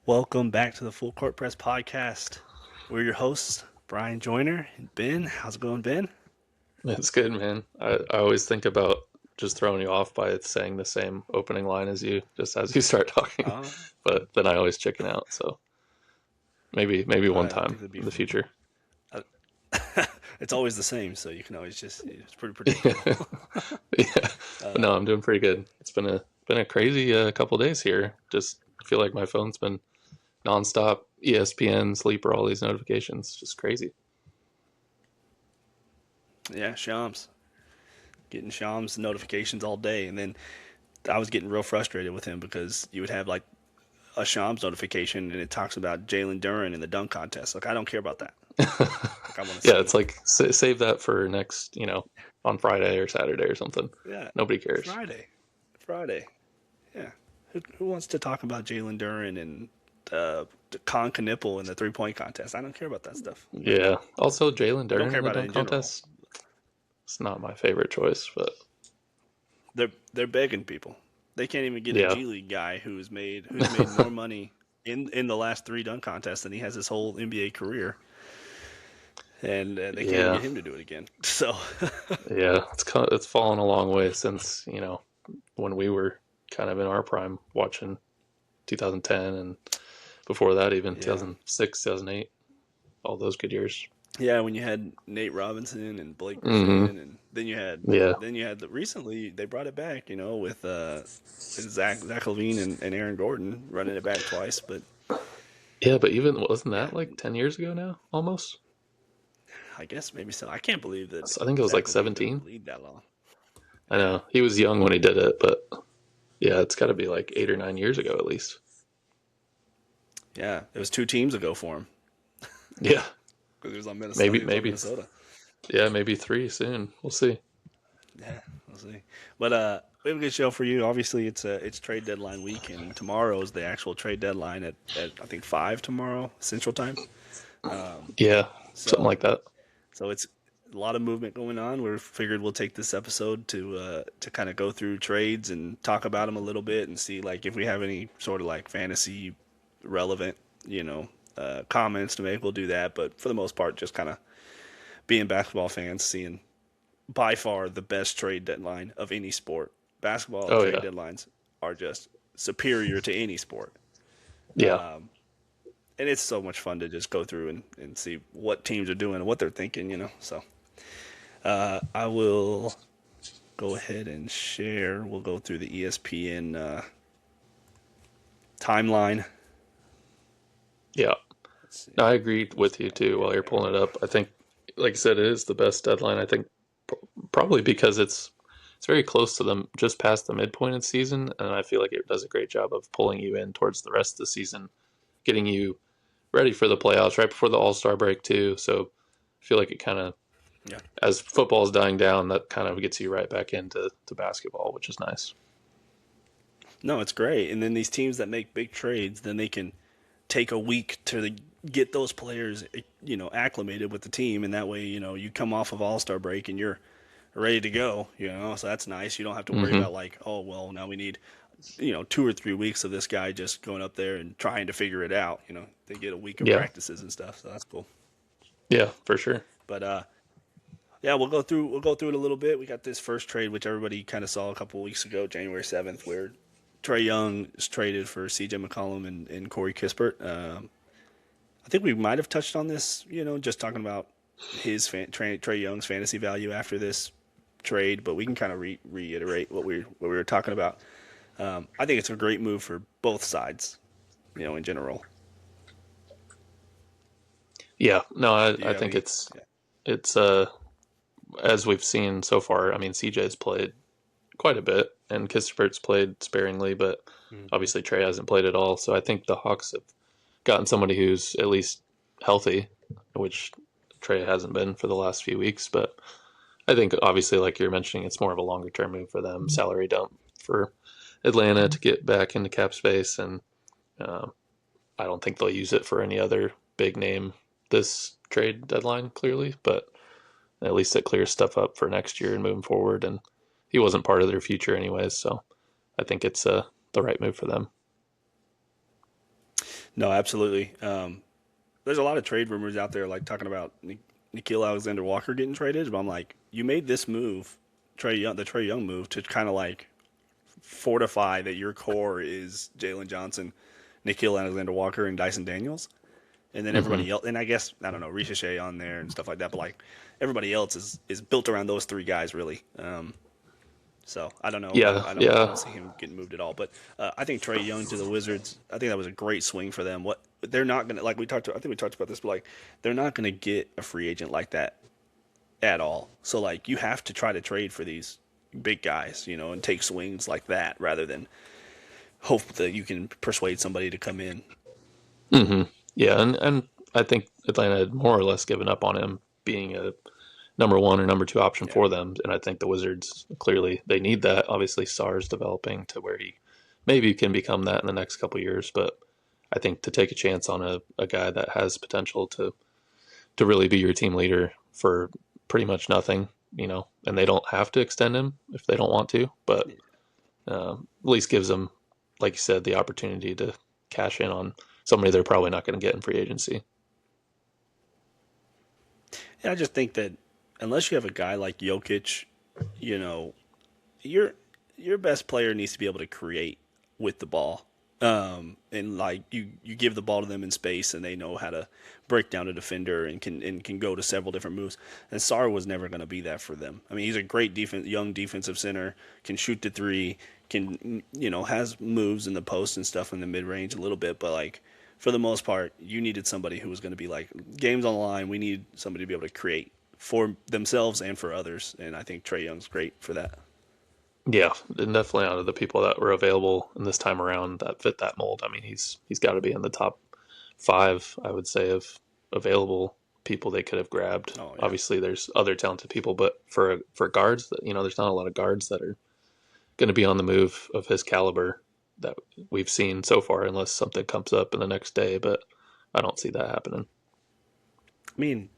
Welcome back to the Full Court Press podcast. We're your hosts, Brian Joyner and Ben. How's it going, Ben? It's good, man. I always think about just throwing you off by saying the same opening line as you, just as you start talking. Uh, But then I always chicken out. So maybe one I time think that'd be in the fun. future. Uh, it's always the same, so you can always it's pretty predictable. Yeah, yeah. But uh, no, I'm doing pretty good. It's been a crazy couple days here. Just feel like my phone's been nonstop. ESPN, Sleeper, all these notifications. Just crazy. yeah, Shams. Getting Shams notifications all day. And then I was getting real frustrated with him because you would have like a Shams notification and it talks about Jalen Duren in the dunk contest. Like, I don't care about that. Like, I want to Yeah, see. it's like save that for next, on Friday or Saturday or something. Yeah, Nobody cares. Friday. Friday. Yeah. Who wants to talk about Jalen Duren and Con Knipple in the 3 point contest? I don't care about that stuff. Yeah. Also, Jalen I don't Duren care in the about it dunk in general. contest. It's not my favorite choice, but They're begging people. They can't even get a yeah, G League guy who's made more money in the last three dunk contests than he has his whole NBA career, and they can't even yeah, get him to do it again. So yeah. It's fallen a long way since when we were kind of in our prime watching 2010 and before that even yeah, 2006, 2008, all those good years. yeah. When you had Nate Robinson and Blake Hmm. Griffin, and Yeah, then you had recently they brought it back, with Zach Levine and Aaron Gordon running it back twice, but yeah. But even wasn't yeah, that like 10 years ago now, almost? I guess maybe so. I can't believe that So I think it was like Zach Levine's been in 17. the league that long. I Yeah, know he was young when he did it, but yeah, it's got to be like 8 or 9 years ago at least. yeah. It was two teams ago for him Yeah, because he was on Minnesota. maybe He was on maybe Minnesota. yeah, maybe three soon. We'll see. Yeah, we'll see. But we have a good show for you. Obviously, it's trade deadline week, and tomorrow is the actual trade deadline at I think 5 tomorrow Central Time. Um, Yeah, something so like that. so it's a lot of movement going on. We figured we'll take this episode to kind of go through trades and talk about them a little bit and see like if we have any sort of like fantasy relevant comments to make. We'll do that, but for the most part, just kind of being basketball fans, seeing by far the best trade deadline of any sport. Basketball Oh trade yeah, deadlines are just superior to any sport. yeah, And it's so much fun to just go through and see what teams are doing and what they're thinking. So I will go ahead and share. We'll go through the ESPN timeline. yeah. Let's see. No, I agree Let's with you too. copy While you're there. pulling it up, I think, like I said, it is the best deadline. I think probably because it's very close to them, just past the midpoint of the season, and I feel like it does a great job of pulling you in towards the rest of the season, getting you ready for the playoffs right before the All Star break too. So I feel like it kind of, Yeah. as football's dying down, that kind of gets you right back into basketball, which is nice. No, it's great. And then these teams that make big trades, then they can take a week to get those players, acclimated with the team, and that way, you come off of All Star break and you're ready to go. So that's nice. You don't have to worry Hmm. about like, oh well, now we need, 2 or 3 weeks of this guy just going up there and trying to figure it out. They get a week of Yeah, practices and stuff, so that's cool. yeah, for sure. But yeah, we'll go through it a little bit. We got this first trade, which everybody kind of saw a couple of weeks ago, January 7th, where Trey Young is traded for C.J. McCollum and Corey Kispert. I think we might have touched on this, just talking about Trey Young's fantasy value after this trade, but we can kind of reiterate what we were talking about. I think it's a great move for both sides, in general. Yeah, no, Do I you have think any? it's Yeah. it's as we've seen so far. I mean, CJ's played quite a bit, and Kispert's played sparingly, but Mhm. obviously Trey hasn't played at all. So I think the Hawks have gotten somebody who's at least healthy, which Trey hasn't been for the last few weeks. But I think obviously, like you're mentioning, it's more of a longer term move for them, salary dump for Atlanta to get back into cap space, and um, I don't think they'll use it for any other big name this trade deadline, clearly, but at least it clears stuff up for next year and moving forward. And he wasn't part of their future anyways, so I think it's the right move for them. No, absolutely. There's a lot of trade rumors out there, like talking about Nikhil Alexander Walker getting traded. But I'm like, you made this move, the Trey Young move, to kind of like fortify that your core is Jalen Johnson, Nikhil Alexander Walker, and Dyson Daniels, and then Hmm. everybody else. And I guess I don't know Ricochet on there and stuff like that. But like everybody else is built around those three guys really. So I don't know. Yeah, I yeah. don't see him getting moved at all. But I think Trey Young to the Wizards. I think that was a great swing for them. What they're not gonna like we talked. I think we talked about this, but like they're not gonna get a free agent like that at all. So like you have to try to trade for these big guys, and take swings like that rather than hope that you can persuade somebody to come in. Hmm. Yeah, and I think Atlanta had more or less given up on him being a number one or number two option Yeah. for them, and I think the Wizards clearly they need that. Obviously, Sarr's developing to where he maybe can become that in the next couple years, but I think to take a chance on a guy that has potential to really be your team leader for pretty much nothing, and they don't have to extend him if they don't want to, but at least gives them, like you said, the opportunity to cash in on somebody they're probably not going to get in free agency. And I just think that unless you have a guy like Jokic, you know, your your best player needs to be able to create with the ball. And like you give the ball to them in space, and they know how to break down a defender and can go to several different moves. And Sarr was never going to be that for them. I mean, he's a great young defensive center, can shoot the three, can has moves in the post and stuff in the mid range a little bit, but like for the most part, you needed somebody who was going to be like games on the line. We need somebody to be able to create for themselves and for others, and I think Trey Young's great for that. Yeah, and definitely out of the people that were available in this time around that fit that mold. I mean, he's got to be in the top five, I would say, of available people they could have grabbed. Oh yeah. Obviously, there's other talented people, but for guards, there's not a lot of guards that are going to be on the move of his caliber that we've seen so far, unless something comes up in the next day. But I don't see that happening. I mean,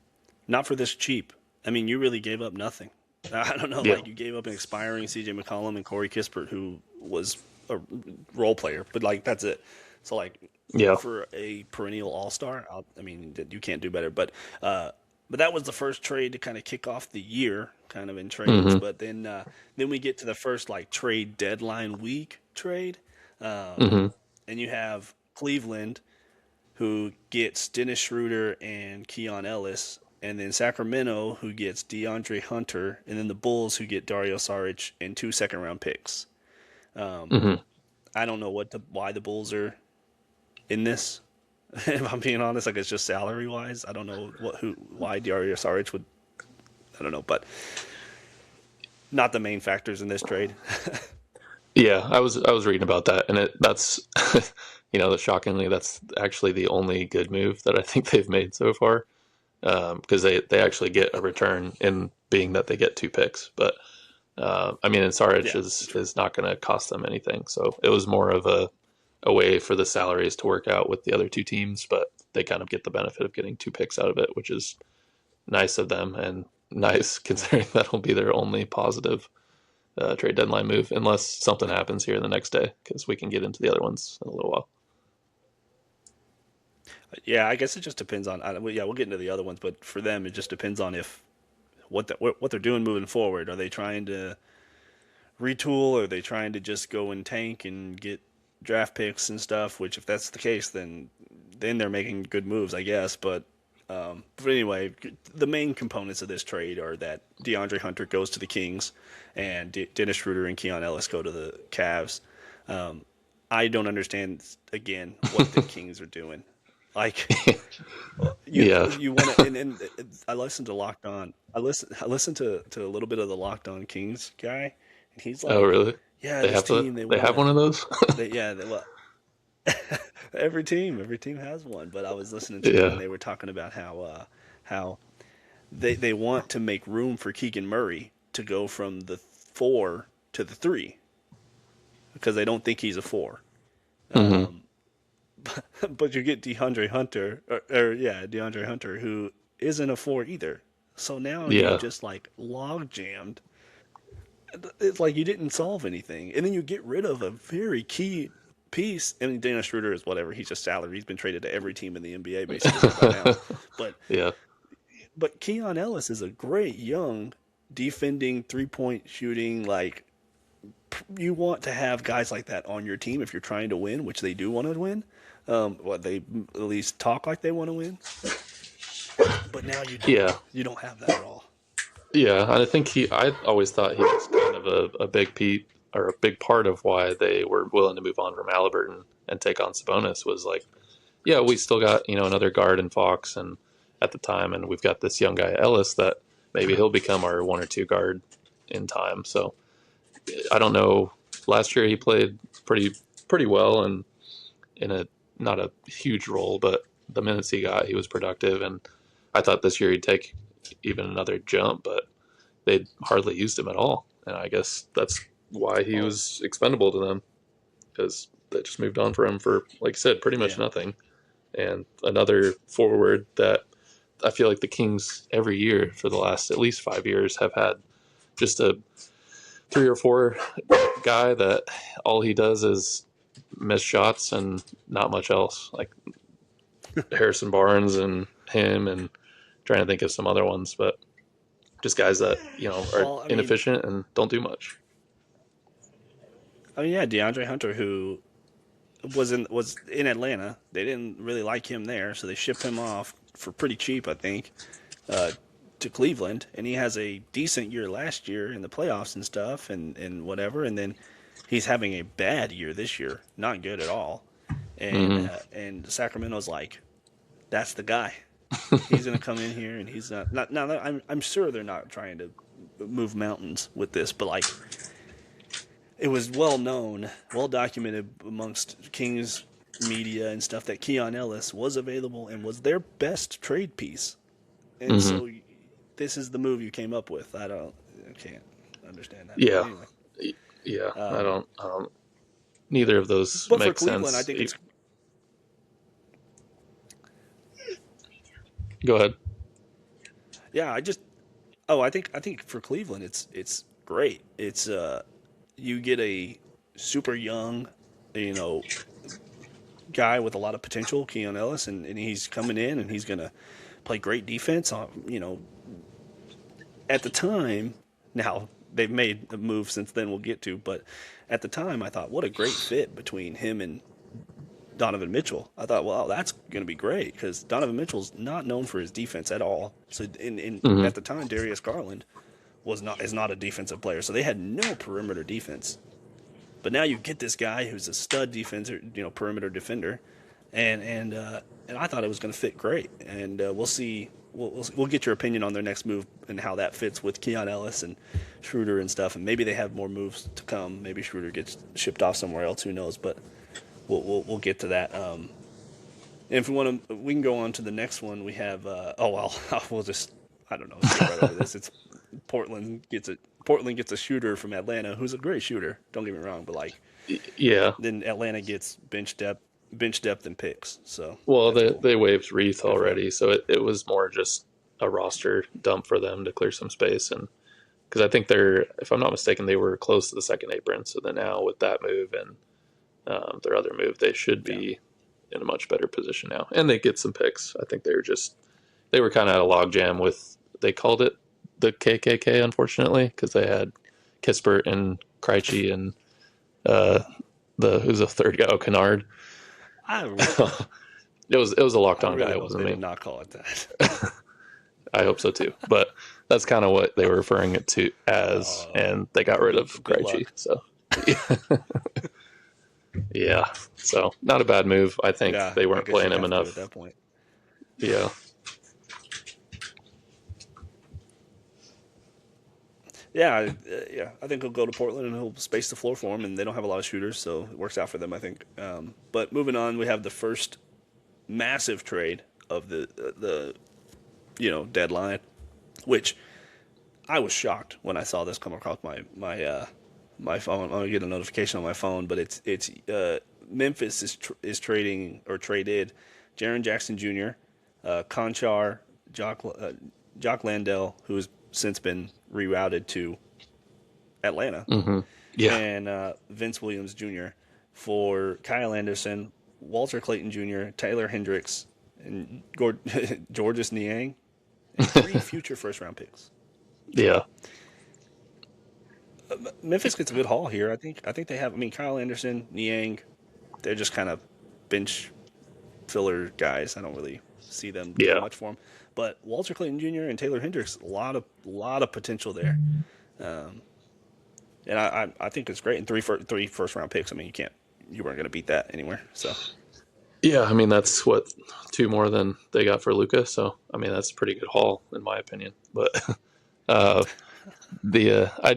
not for this cheap. I mean, you really gave up nothing. I don't know, Yeah, like you gave up an expiring C.J. McCollum and Corey Kispert, who was a role player, but like that's it. So like yeah. for a perennial All Star, I mean you can't do better. But that was the first trade to kind of kick off the year, kind of in trades. Hmm. But then we get to the first like trade deadline week trade, Hmm. and you have Cleveland who gets Dennis Schroeder and Keon Ellis, and then Sacramento who gets DeAndre Hunter, and then the Bulls who get Dario Saric and 2 second round picks. Hmm. I don't know why the Bulls are in this. If I'm being honest, like it's just salary wise. I don't know why Dario Saric would. I don't know, but not the main factors in this trade. Yeah, I was reading about that, and that's shockingly that's actually the only good move that I think they've made so far, because they actually get a return in being that they get two picks. But I mean, and Saric Yeah, is true. is not going to cost them anything, so it was more of a way for the salaries to work out with the other two teams, but they kind of get the benefit of getting two picks out of it, which is nice of them and nice Yeah. considering that'll be their only positive trade deadline move, unless something happens here the next day, because we can get into the other ones in a little while. Yeah, I guess it just depends on. Yeah, we'll get into the other ones, but for them, it just depends on if what they're doing moving forward. Are they trying to retool? Or are they trying to just go and tank and get draft picks and stuff? Which, if that's the case, then they're making good moves, I guess. But anyway, the main components of this trade are that DeAndre Hunter goes to the Kings, and Dennis Schroeder and Keon Ellis go to the Cavs. Um, I don't understand again what the Kings are doing. Like Yeah. you want to, and I listened to Locked On. I listened to a little bit of the Locked On Kings guy, and he's Oh, like, really? "Yeah, They this have the team they they want have to, one of those. well, every team has one." But I was listening to him, Yeah. and they were talking about how they want to make room for Keegan Murray to go from the four to the three because they don't think he's a four. Hmm. But you get DeAndre Hunter, or yeah, DeAndre Hunter, who isn't a four either. So now you Yeah. just like log jammed. It's like you didn't solve anything, and then you get rid of a very key. piece. I mean, Dennis Schroeder is whatever. He's just salary. He's been traded to every team in the NBA basically by now. But Yeah. Keon Ellis is a great young defending 3-point shooting. Like you want to have guys like that on your team if you're trying to win, which they do want to win. What they at least talk like they want to win. But now you don't. Yeah. You don't have that at all. Yeah. And I think I always thought he was kind of a big or a big part of why they were willing to move on from Halliburton and take on Sabonis was like, yeah, we still got, another guard in Fox and at the time, and we've got this young guy Ellis that maybe he'll become our one or two guard in time. So I don't know. Last year he played pretty well and in a not a huge role, but the minutes he got, he was productive. And I thought this year he'd take even another jump, but they hardly used him at all. And I guess that's why he was expendable to them because they just moved on for him for, like I said, pretty much nothing. And another forward that I feel like the Kings every year for the last at least 5 years have had just a 3 or 4 guy that all he does is miss shots and not much else. Like Harrison Barnes and him, and trying to think of some other ones, but just guys that are inefficient and don't do much. I mean, yeah, DeAndre Hunter, who was in Atlanta. They didn't really like him there, so they shipped him off for pretty cheap, I think, to Cleveland. And he has a decent year last year in the playoffs and stuff, and whatever. And then he's having a bad year this year, not good at all. And and Sacramento's like, that's the guy. He's going to come in here, and he's not. Now, I'm sure they're not trying to move mountains with this, but like, it was well known, well documented amongst Kings media and stuff that Keon Ellis was available and was their best trade piece. And so this is the move you came up with. I can't understand that. Yeah. Anyway. Yeah. I don't neither of those but make for Cleveland, sense. I think it's Go ahead. yeah, I think for Cleveland it's great. It's you get a super young, guy with a lot of potential, Keon Ellis, and he's coming in and he's gonna play great defense on, at the time. Now they've made a move since then we'll get to, but at the time I thought what a great fit between him and Donovan Mitchell. I thought, wow, that's going to be great because Donovan Mitchell's not known for his defense at all. So at the time, Darius Garland is not a defensive player, so they had no perimeter defense. But now you get this guy who's a stud defender, perimeter defender, and I thought it was going to fit great. And we'll see. We'll get your opinion on their next move and how that fits with Keon Ellis and Schroeder and stuff. And maybe they have more moves to come. Maybe Schroeder gets shipped off somewhere else. Who knows? But we'll get to that. And if we want to, we can go on to the next one. We have we'll just I don't know. Let's get right over this. It's Portland gets a shooter from Atlanta who's a great shooter. Don't get me wrong, but like then Atlanta gets bench depth and picks. So they waived Reith already, so it was more just a roster dump for them to clear some space, and because I think if I'm not mistaken, they were close to the second apron. So then now with that move and their other move, they should be in a much better position now, and they get some picks. I think they were kind of at a logjam with, they called it the KKK, unfortunately, because they had Kispert and Krejci and who's the third guy? Oh, Kennard. It was a locked on guy. It wasn't me. Did not call it that. I hope so too, but that's kind of what they were referring it to as, and they got rid of Krejci. So yeah, so not a bad move. I think they weren't playing him enough at that point. Yeah. Yeah, I think he'll go to Portland and he'll space the floor for him, and they don't have a lot of shooters, so it works out for them, I think. But moving on, we have the first massive trade of the deadline, which I was shocked when I saw this come across my phone. I get a notification on my phone, but it's Memphis is trading or traded Jaren Jackson Jr., Conchar, Jock Landale, who has since been rerouted to Atlanta, Yeah, and Vince Williams Jr. for Kyle Anderson, Walter Clayton Jr., Taylor Hendricks, and Georges Niang, and 3 future first round picks. Yeah. Memphis gets a good haul here. I think they have. I mean, Kyle Anderson, Niang, they're just kind of bench filler guys. I don't really see them doing Yeah. much for them. But Walter Clayton Jr. and Taylor Hendricks, a lot of potential there. And I think it's great. And three first round picks. I mean, you weren't going to beat that anywhere. So Yeah, I mean that's what 2 more than they got for Luca. So I mean that's a pretty good haul in my opinion. But uh, I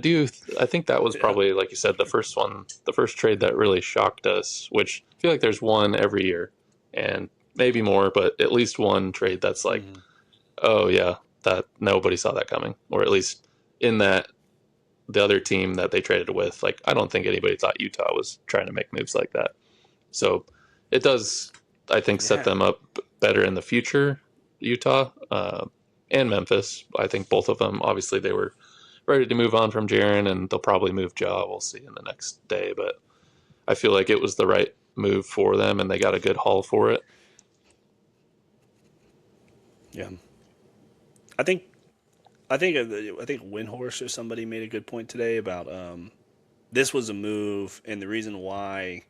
think that was yeah, probably like you said the first trade that really shocked us. Which I feel like there's one every year, and maybe more, but at least one trade that's like, hmm oh yeah, that nobody saw that coming, or at least in that the other team that they traded with. Like I don't think anybody thought Utah was trying to make moves like that. So it does, I think, set yeah, them up better in the future, Utah and Memphis. I think both of them, obviously, they were ready to move on from Jaren, and they'll probably move Ja. We'll see in the next day. But I feel like it was the right move for them, and they got a good haul for it. yeah. I think I think Windhorse or somebody made a good point today about this was a move, and the reason why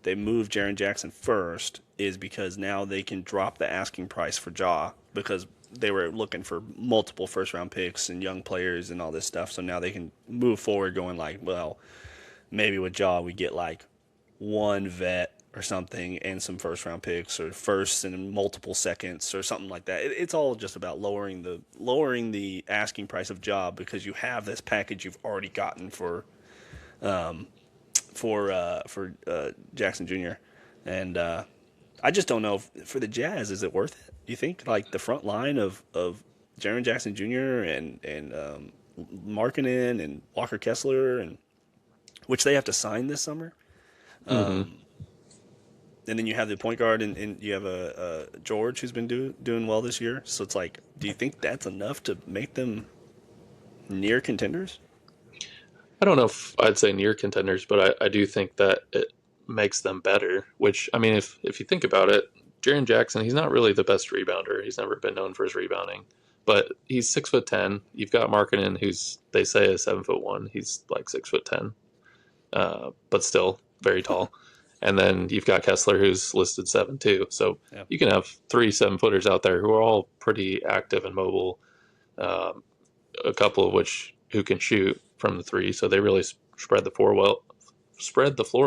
they moved Jaron Jackson first is because now they can drop the asking price for Jaw because they were looking for multiple first round picks and young players and all this stuff. So now they can move forward going like, well, maybe with Jaw we get like one vet or something and some first round picks or firsts and multiple seconds or something like that. It's all just about lowering the asking price of Job because you have this package you've already gotten for Jackson Jr. And I just don't know if, for the Jazz, is it worth it? You think like the front line of Jaron Jackson Jr. and Markkinen and Walker Kessler and which they have to sign this summer, Mm-hmm. and then you have the point guard and you have a George who's been doing well this year. So it's like, do you think that's enough to make them near contenders? I don't know if I'd say near contenders, but I do think that it makes them better. Which I mean, if you think about it, Jaren Jackson, he's not really the best rebounder. He's never been known for his rebounding, but he's 6'10". You've got Markkinen, who's they say is 7'1". He's like 6'10", but still very tall. And then you've got Kessler, who's listed 7'2". So Yeah. you can have 3 7-footers out there who are all pretty active and mobile. Um, a couple of which who can shoot from the three, so they really spread the floor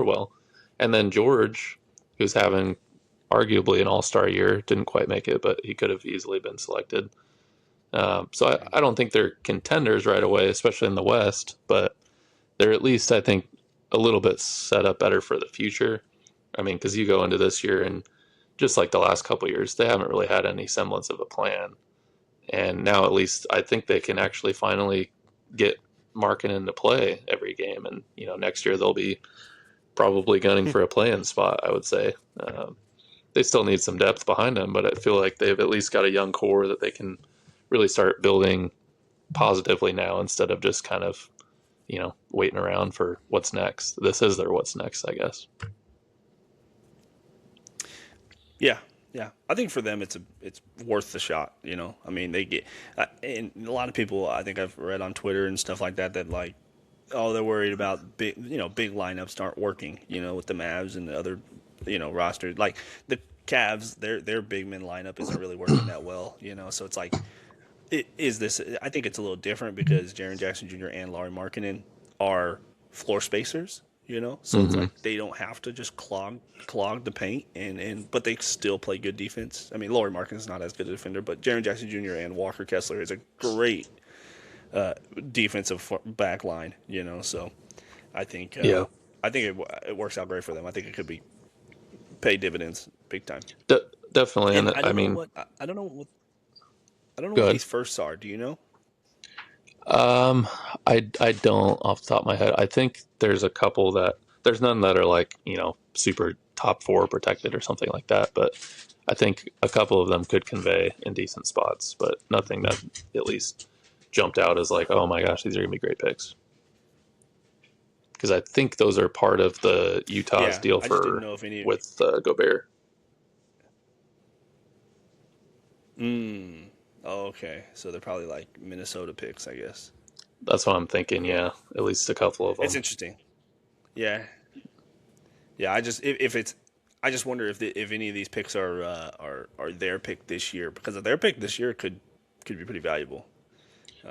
well. And then George, who's having arguably an all-star year, didn't quite make it, but he could have easily been selected. So I don't think they're contenders right away, especially in the West, but they're at least, I think, a little bit set up better for the future. I mean, because you go into this year and just like the last couple of years, they haven't really had any semblance of a plan. And now at least I think they can actually finally get Markin into play every game. And, next year they'll be probably gunning for a play-in spot, I would say. They still need some depth behind them, but I feel like they've at least got a young core that they can really start building positively now instead of just kind of, waiting around for what's next. This is their what's next, I guess. Yeah, yeah. I think for them, it's worth the shot. I mean, they get and a lot of people I think I've read on Twitter and stuff like that like, oh, they're worried about big lineups aren't working. With the Mavs and the other rosters like the Cavs, their big men lineup isn't really working that well. So it's like, is this? I think it's a little different because Jaren Jackson Jr. and Laurie Markkinen are floor spacers. So it's Mm-hmm. like they don't have to just clog the paint but they still play good defense. I mean, Laurie Markkinen is not as good a defender, but Jaren Jackson Jr. and Walker Kessler is a great defensive back line. So I think Yeah, it works out great for them. I think it could be pay dividends big time. definitely. And And I mean, I don't know go what ahead. these firsts are. Do you know? Um, I don't off the top of my head. I think there's a couple that there's none that are like super top four protected or something like that. But I think a couple of them could convey in decent spots, but nothing that at least jumped out as like, oh my gosh, these are gonna be great picks. because I think those are part of the Utah's Yeah, deal I just didn't for know if any. with Gobert. Oh, okay, so they're probably like Minnesota picks, I guess. That's what I'm thinking. Yeah, at least a couple of It's them. interesting. Yeah, yeah. I just if it's, I just wonder if any of these picks are their pick this year, because if their pick this year could be pretty valuable.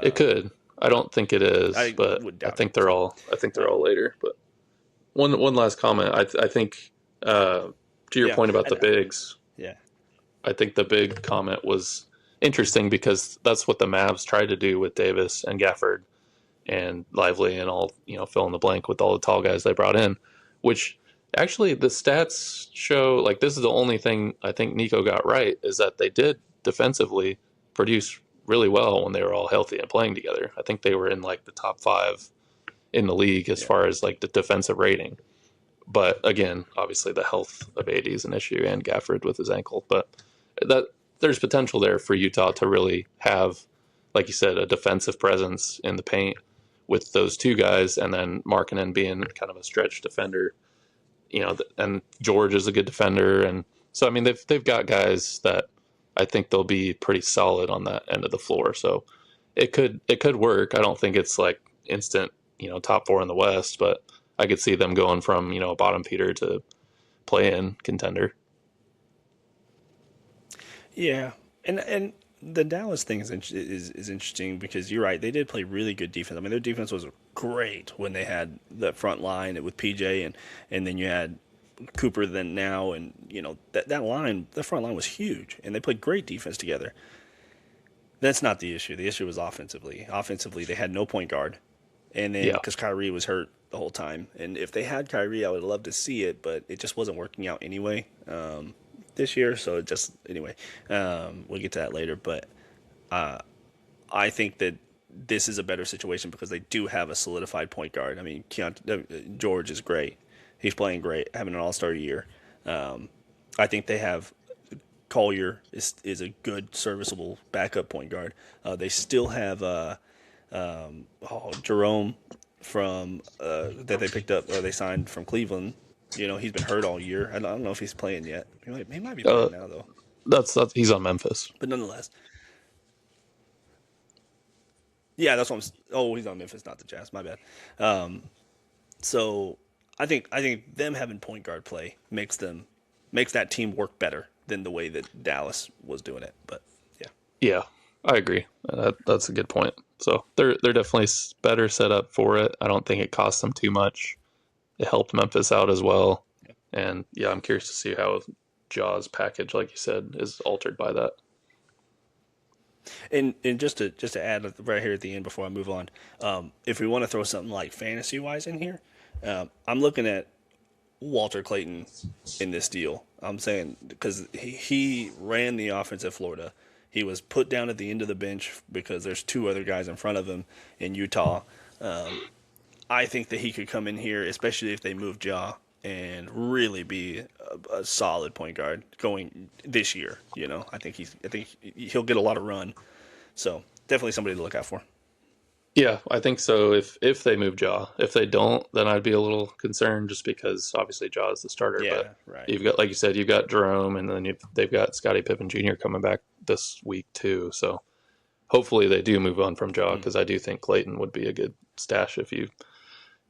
It could. I But don't think it is, I but would I doubt it. think they're So, all. I think they're um, all later. But one last comment. I think to your yeah, point about the and bigs, yeah, I think the big comment was interesting because that's what the Mavs tried to do with Davis and Gafford and Lively and all, fill in the blank with all the tall guys they brought in, which actually the stats show like this is the only thing I think Nico got right is that they did defensively produce really well when they were all healthy and playing together. I think they were in like the top 5 in the league as yeah, far as like the defensive rating. But again, obviously the health of AD is an issue and Gafford with his ankle. But that there's potential there for Utah to really have, like you said, a defensive presence in the paint with those two guys, and then Markkanen being kind of a stretch defender. And George is a good defender, and so I mean they've got guys that I think they'll be pretty solid on that end of the floor. So it could work. I don't think it's like instant, top 4 in the West, but I could see them going from a bottom feeder to play-in contender. yeah. And the Dallas thing is interesting because you're right. They did play really good defense. I mean, their defense was great when they had the front line with PJ and then you had Cooper then now, and that front line was huge, and they played great defense together. That's not the issue. The issue was offensively. Offensively, they had no point guard, and then Yeah, because Kyrie was hurt the whole time, and if they had Kyrie, I would love to see it, but it just wasn't working out anyway this year. So it just anyway, we'll get to that later. But I think that this is a better situation because they do have a solidified point guard. I mean, George is great. He's playing great, having an All-Star year. I think they have Collier is a good, serviceable backup point guard. They still have Jerome from that they picked up or they signed from Cleveland. He's been hurt all year. I don't know if he's playing yet. He might be uh, playing now though, that's he's on Memphis. but nonetheless, yeah, that's what I'm. Oh, he's on Memphis, not the Jazz. My bad. So I think them having point guard play makes that team work better than the way that Dallas was doing it. But yeah, Yeah, I agree. That's a good point. So they're definitely better set up for it. I don't think it cost them too much. It helped Memphis out as well. And yeah, I'm curious to see how Jaw's package, like you said, is altered by that. and just to add right here at the end before I move on, if we want to throw something like fantasy wise in here, I'm looking at Walter Clayton in this deal. I'm saying because he ran the offense at Florida. He was put down at the end of the bench because there's two other guys in front of him in Utah. I think that he could come in here, especially if they move Ja, and really be a solid point guard going this year. I think he'll get a lot of run. So definitely somebody to look out for. Yeah, I think so. If they move Jaw, if they don't, then I'd be a little concerned just because obviously Jaw is the starter. But Yeah, right. you've got, like you said, you've got Jerome, and then they've got Scottie Pippen Jr. coming back this week too. So hopefully they do move on from Jaw because I do think Clayton would be a good stash if you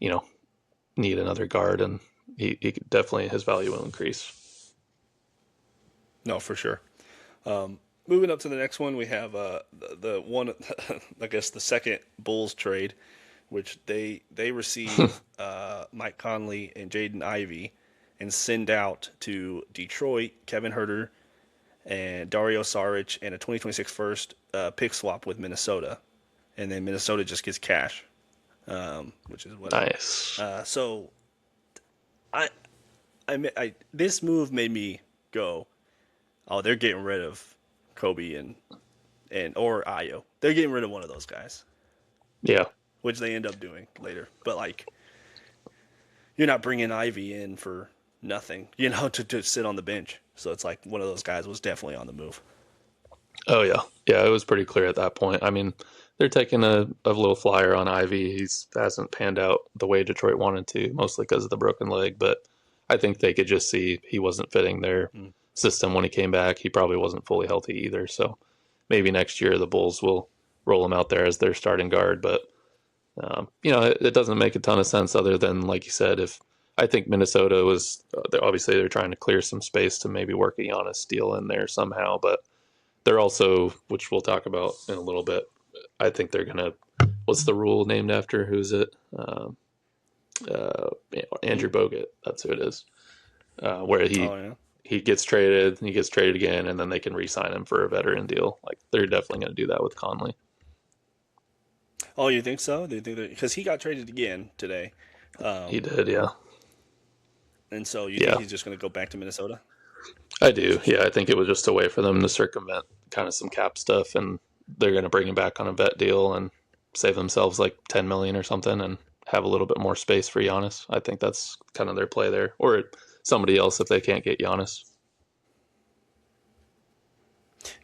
know need another guard, and he definitely his value will increase. No, for sure. Moving up to the next one, we have the one, I guess the second Bulls trade, which they receive Mike Conley and Jaden Ivey, and send out to Detroit Kevin Herter and Dario Saric and a 2026 first pick swap with Minnesota, and then Minnesota just gets cash, which is whatever. Nice. So I, this move made me go, oh, they're getting rid of Kobe and or Ayo. They're getting rid of one of those guys, Yeah. which they end up doing later. But like, you're not bringing Ivy in for nothing, to sit on the bench. So it's like one of those guys was definitely on the move. Oh yeah. Yeah. It was pretty clear at that point. I mean, they're taking a little flyer on Ivy. He's hasn't panned out the way Detroit wanted to, mostly because of the broken leg. But I think they could just see he wasn't fitting their Mm. system when he came back. He probably wasn't fully healthy either. So maybe next year the Bulls will roll him out there as their starting guard. But it doesn't make a ton of sense other than, like you said, if I think Minnesota was obviously they're trying to clear some space to maybe work a Giannis deal in there somehow, but they're also, which we'll talk about in a little bit, I think they're gonna. What's the rule named after? Who's it? Uh, Andrew Bogut. That's who it is. Where Oh yeah. he gets traded, he gets traded again, and then they can re-sign him for a veteran deal. Like they're definitely going to do that with Conley. Oh, you think so? They think that because he got traded again today, He um, did, yeah, and so you think yeah. he's just going to go back to Minnesota? I do, yeah. I think it was just a way for them to circumvent kind of some cap stuff, and they're going to bring him back on a vet deal and save themselves like 10 million or something, and have a little bit more space for Giannis. I think that's kind of their play there, or somebody else if they can't get Giannis.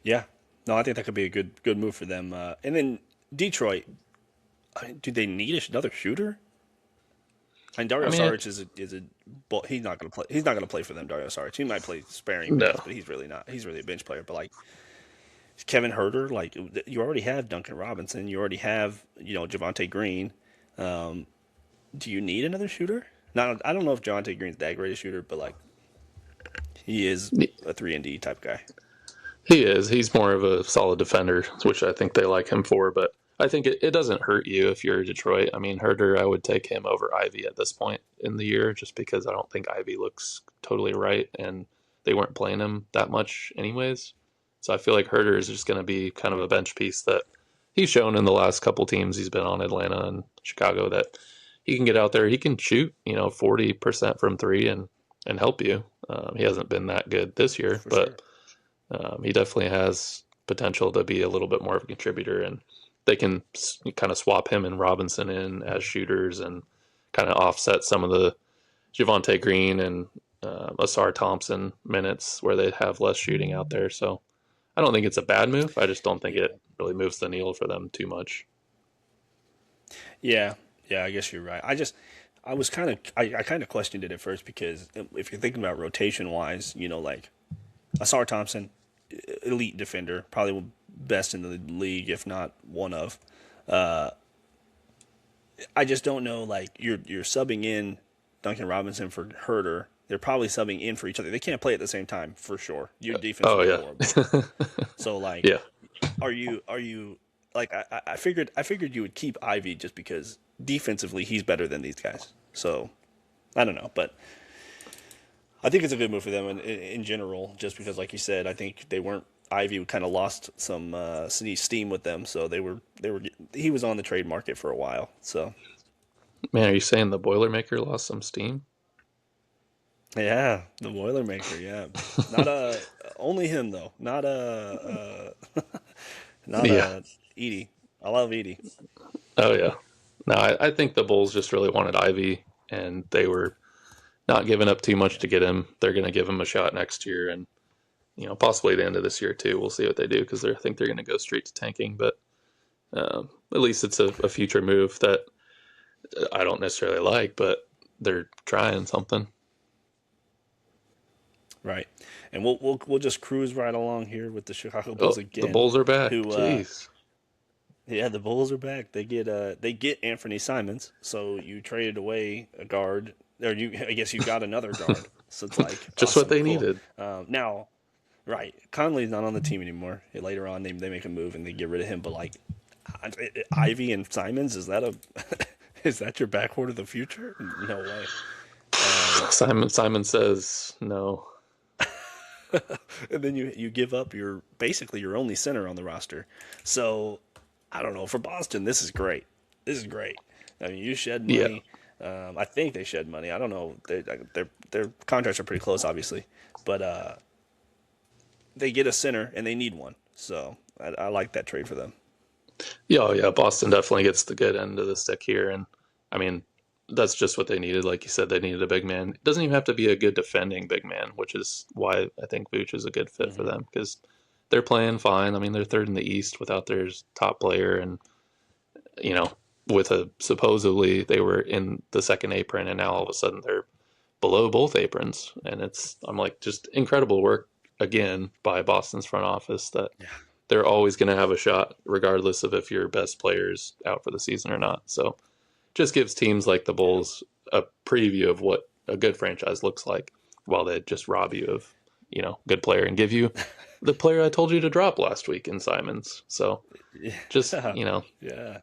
Yeah. No, I think that could be a good move for them. And then Detroit, I mean, do they need another shooter? And I Dario mean, Saric is a but he's not going to play. He's not going to play for them. Dario Saric. He might play sparing no, minutes, but he's really not. He's really a bench player. But like Kevin Herter, like you already have Duncan Robinson. You already have Javante Green. Um, do you need another shooter? Not. I don't know if Javante Green's that great a shooter, but like he is a 3-and-D type guy. he is. He's more of a solid defender, which I think they like him for. But I think it doesn't hurt you if you're Detroit. I mean, Herder, I would take him over Ivy at this point in the year, just because I don't think Ivy looks totally right, and they weren't playing him that much anyways. So I feel like Herder is just going to be kind of a bench piece that he's shown in the last couple teams he's been on, Atlanta and Chicago, that he can get out there. He can shoot, 40% from three and help you. He hasn't been that good this year, For sure. but he definitely has potential to be a little bit more of a contributor, and they can kind of swap him and Robinson in as shooters and kind of offset some of the Javante Green and Asar Thompson minutes where they have less shooting out there. So I don't think it's a bad move. I just don't think Yeah. it really moves the needle for them too much. Yeah. Yeah. I guess you're right. I was I kind of questioned it at first because if you're thinking about rotation wise, like Asar Thompson, elite defender, probably best in the league, if not one of. I just don't know. Like you're subbing in Duncan Robinson for Herder. They're probably subbing in for each other. They can't play at the same time for sure. Your defense Oh will be yeah, horrible. So like, yeah, are you like I figured you would keep Ivy just because defensively he's better than these guys. So I don't know, but I think it's a good move for them in general, just because, like you said, I think they weren't. Ivy kind of lost some steam with them, so they were. He was on the trade market for a while, so man. Are you saying the Boilermaker lost some steam? yeah, the Boilermaker, yeah, not only him though, not not Yeah. Edie. I love Edie. Oh yeah. No, I think the Bulls just really wanted Ivy, and they were not giving up too much to get him. They're going to give him a shot next year, and possibly the end of this year too. We'll see what they do because I think they're going to go straight to tanking. But at least it's a future move that I don't necessarily like, but they're trying something. Right, and we'll just cruise right along here with the Chicago Bulls Oh, the again, Bulls are back. who Jeez. yeah, the Bulls are back. They get Anthony Simons. So you traded away a guard, or I guess you got another guard. So it's like Just what awesome, they cool. needed. Now, right, Conley's not on the team anymore. Later on, they make a move and they get rid of him. But like Ivy and Simons, is that a is that your backcourt of the future? No way. Simon says no. And then you give up your basically your only center on the roster. So I don't know. For Boston, this is great. This is great. I mean, you shed Yeah. money. I think they shed money. I don't know. Their contracts are pretty close, obviously, but they get a center and they need one. So I like that trade for them. Yeah, oh, yeah. Boston definitely gets the good end of the stick here, and I mean that's just what they needed. Like you said, they needed a big man. It doesn't even have to be a good defending big man, which is why I think Vooch is a good fit for Hmm. them because they're playing fine. I mean, they're third in the East without their top player, and you know, with a supposedly they were in the second apron and now all of a sudden they're below both aprons. And I'm like, just incredible work again by Boston's front office that Yeah. they're always going to have a shot regardless of if your best player's out for the season or not. So just gives teams like the Yeah. Bulls a preview of what a good franchise looks like while they just rob you of, good player and give you the player I told you to drop last week in Simons. So just, Yeah. Yeah.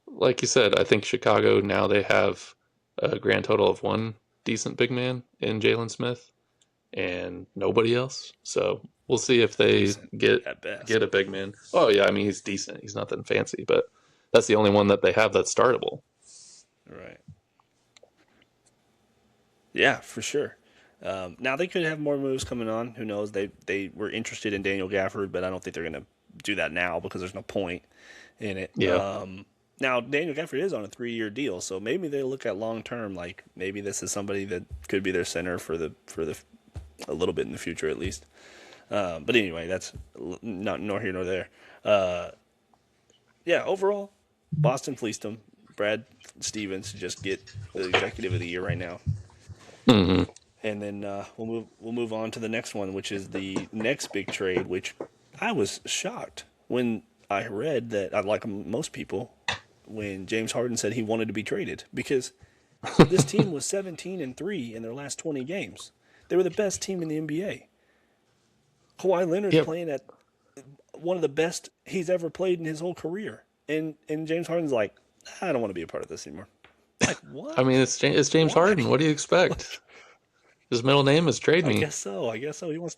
like you said, I think Chicago now they have a grand total of one decent big man in Jalen Smith and nobody else. So we'll see if they Decent get at best. get a big man. Oh yeah, I mean he's decent. He's nothing fancy, but that's the only one that they have that's startable. Right. Yeah, for sure. Now they could have more moves coming on. Who knows? They were interested in Daniel Gafford, but I don't think they're going to do that now because there's no point in it. Yeah. Now Daniel Gafford is on a 3-year deal, so maybe they look at long term. Like maybe this is somebody that could be their center for the a little bit in the future at least. But anyway, that's not nor here nor there. Yeah, overall, Boston fleeced them. Brad Stevens just get the executive of the year right now. Hmm. And then we'll move on to the next one, which is the next big trade. Which I was shocked when I read that. I like most people when James Harden said he wanted to be traded because this team was 17-3 in their last 20 games. They were the best team in the NBA. Kawhi Leonard's Yep. playing at one of the best he's ever played in his whole career, and James Harden's like, I don't want to be a part of this anymore. Like I what? mean, it's James Why? Harden. What do you expect? His middle name is Trade I Me. guess so. I guess so. He wants.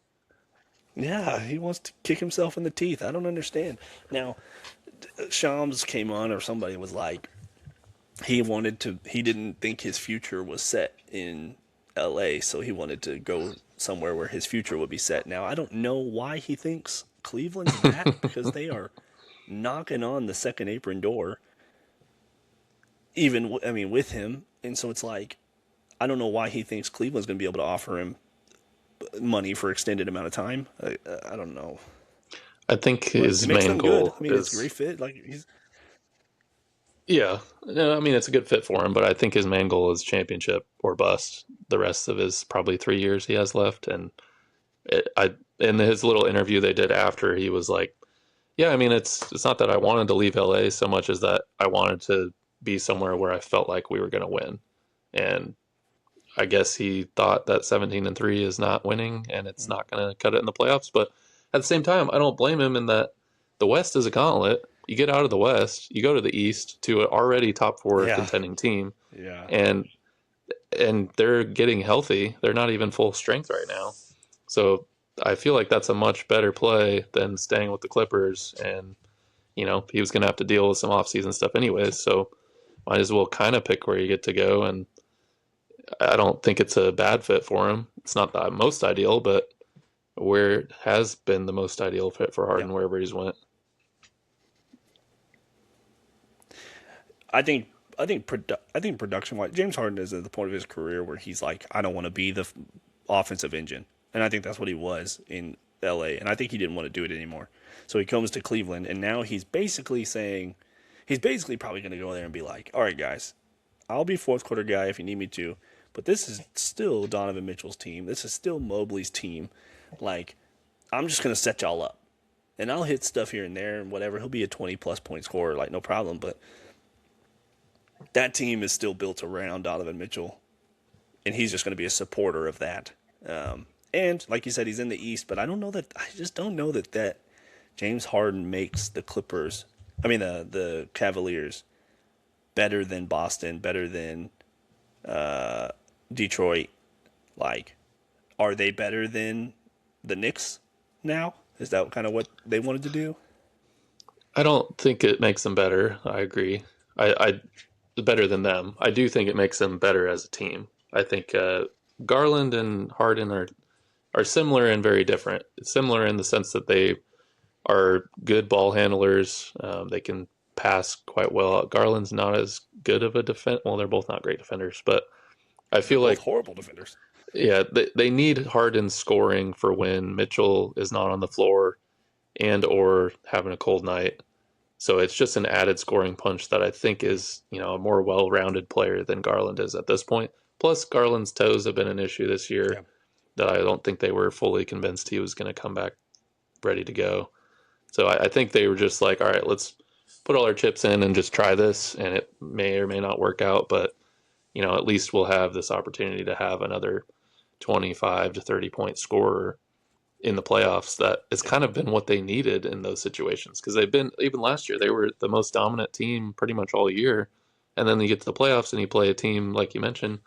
Yeah, he wants to kick himself in the teeth. I don't understand. Now, Shams came on, or somebody was like, he wanted to. He didn't think his future was set in L.A., so he wanted to go somewhere where his future would be set. Now, I don't know why he thinks Cleveland's that because they are knocking on the second apron door. Even I mean with him, and so it's like I don't know why he thinks Cleveland's going to be able to offer him money for extended amount of time. I don't know, I think but his it makes main them good. goal I mean, it's a is, great fit. Like he's yeah. No, I mean, it's a good fit for him, but I think his main goal is championship or bust. The rest of his probably 3 years he has left, and in his little interview they did after, he was like, yeah, I mean, it's not that I wanted to leave LA so much as that I wanted to be somewhere where I felt like we were going to win. And I guess he thought that 17-3 is not winning and it's not going to cut it in the playoffs. But at the same time, I don't blame him in that the West is a gauntlet. You get out of the West, you go to the East to an already top four yeah, contending team, yeah, and they're getting healthy. They're not even full strength right now. So I feel like that's a much better play than staying with the Clippers. And, he was going to have to deal with some offseason stuff anyways. So might as well kind of pick where you get to go. And I don't think it's a bad fit for him. It's not the most ideal, but where it has been the most ideal fit for yeah. Harden wherever he's went. I think I think production wise, James Harden is at the point of his career where he's like, I don't want to be the offensive engine, and I think that's what he was in L.A. And I think he didn't want to do it anymore. So he comes to Cleveland, and now he's basically saying, he's basically probably going to go there and be like, all right, guys, I'll be fourth quarter guy if you need me to, but this is still Donovan Mitchell's team. This is still Mobley's team. Like, I'm just going to set y'all up. And I'll hit stuff here and there and whatever. He'll be a 20 plus point scorer, like, no problem. But that team is still built around Donovan Mitchell. And he's just going to be a supporter of that. And, like you said, he's in the East. But I just don't know that James Harden makes the Clippers, the Cavaliers, better than Boston, better than Detroit. Like, are they better than the Knicks now? Is that kind of what they wanted to do? I don't think it makes them better. I agree. I better than them. I do think it makes them better as a team. I think Garland and Harden are similar and very different. Similar in the sense that they are good ball handlers. They can pass quite well. Garland's not as good of a defense. Well, they're both not great defenders, but I They're feel both like, horrible defenders. yeah, they need Harden scoring for when Mitchell is not on the floor and or having a cold night. So it's just an added scoring punch that I think is, a more well-rounded player than Garland is at this point. Plus, Garland's toes have been an issue this year Yeah. that I don't think they were fully convinced he was going to come back ready to go. So I think they were just like, all right, let's put all our chips in and just try this, and it may or may not work out, but at least we'll have this opportunity to have another 25 to 30 point scorer in the playoffs. That has kind of been what they needed in those situations, because they've been, even last year, they were the most dominant team pretty much all year. And then you get to the playoffs and you play a team, like you mentioned,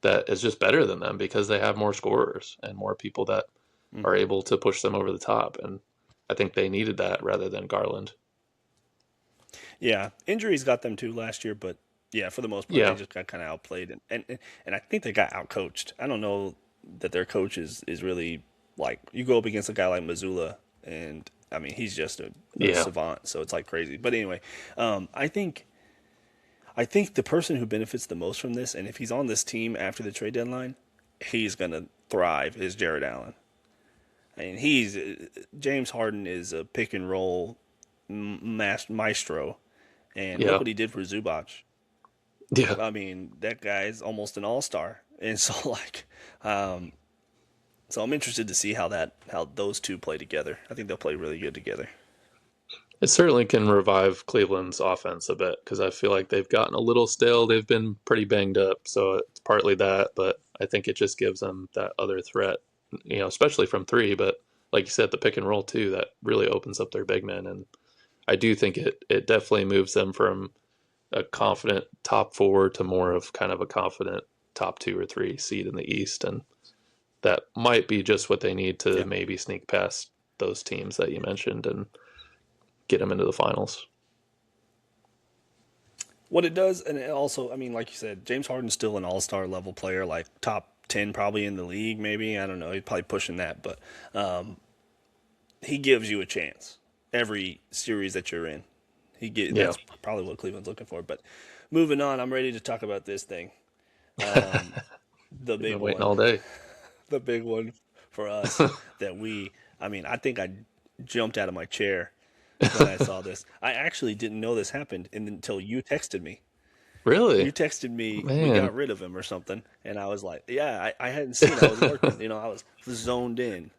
that is just better than them because they have more scorers and more people that are Hmm. able to push them over the top. And I think they needed that rather than Garland. Yeah, injuries got them too last year, but yeah, for the most part, they Yeah. just got kind of outplayed, and I think they got outcoached. I don't know that their coach is really like you go up against a guy like Missoula, and I mean he's just a Yeah. savant, so it's like crazy. But anyway, I think the person who benefits the most from this, and if he's on this team after the trade deadline, he's gonna thrive. Is Jared Allen. I mean, James Harden is a pick and roll maestro, and look Yeah. what he did for Zubac. Yeah. I mean, that guy's almost an all star, and so um, so I'm interested to see how those two play together. I think they'll play really good together. It certainly can revive Cleveland's offense a bit because I feel like they've gotten a little stale. They've been pretty banged up, so it's partly that, but I think it just gives them that other threat, especially from three. But like you said, the pick and roll too, that really opens up their big men. And I do think it definitely moves them from a confident top four to more of kind of a confident top two or three seed in the East. And that might be just what they need to Yeah. maybe sneak past those teams that you mentioned and get them into the finals. What it does, and it also, I mean, like you said, James Harden's still an all star level player, like top 10 probably in the league, maybe. I don't know. He's probably pushing that, but he gives you a chance every series that you're in. Yeah. That's probably what Cleveland's looking for. But moving on, I'm ready to talk about this thing. Um, the We've big been waiting one, all day. the big one for us that I mean, I think I jumped out of my chair when I saw this. I actually didn't know this happened until you texted me. Really? You texted me, we Man. got rid of him or something. And I was like, yeah, I hadn't seen, I was working, I was zoned in.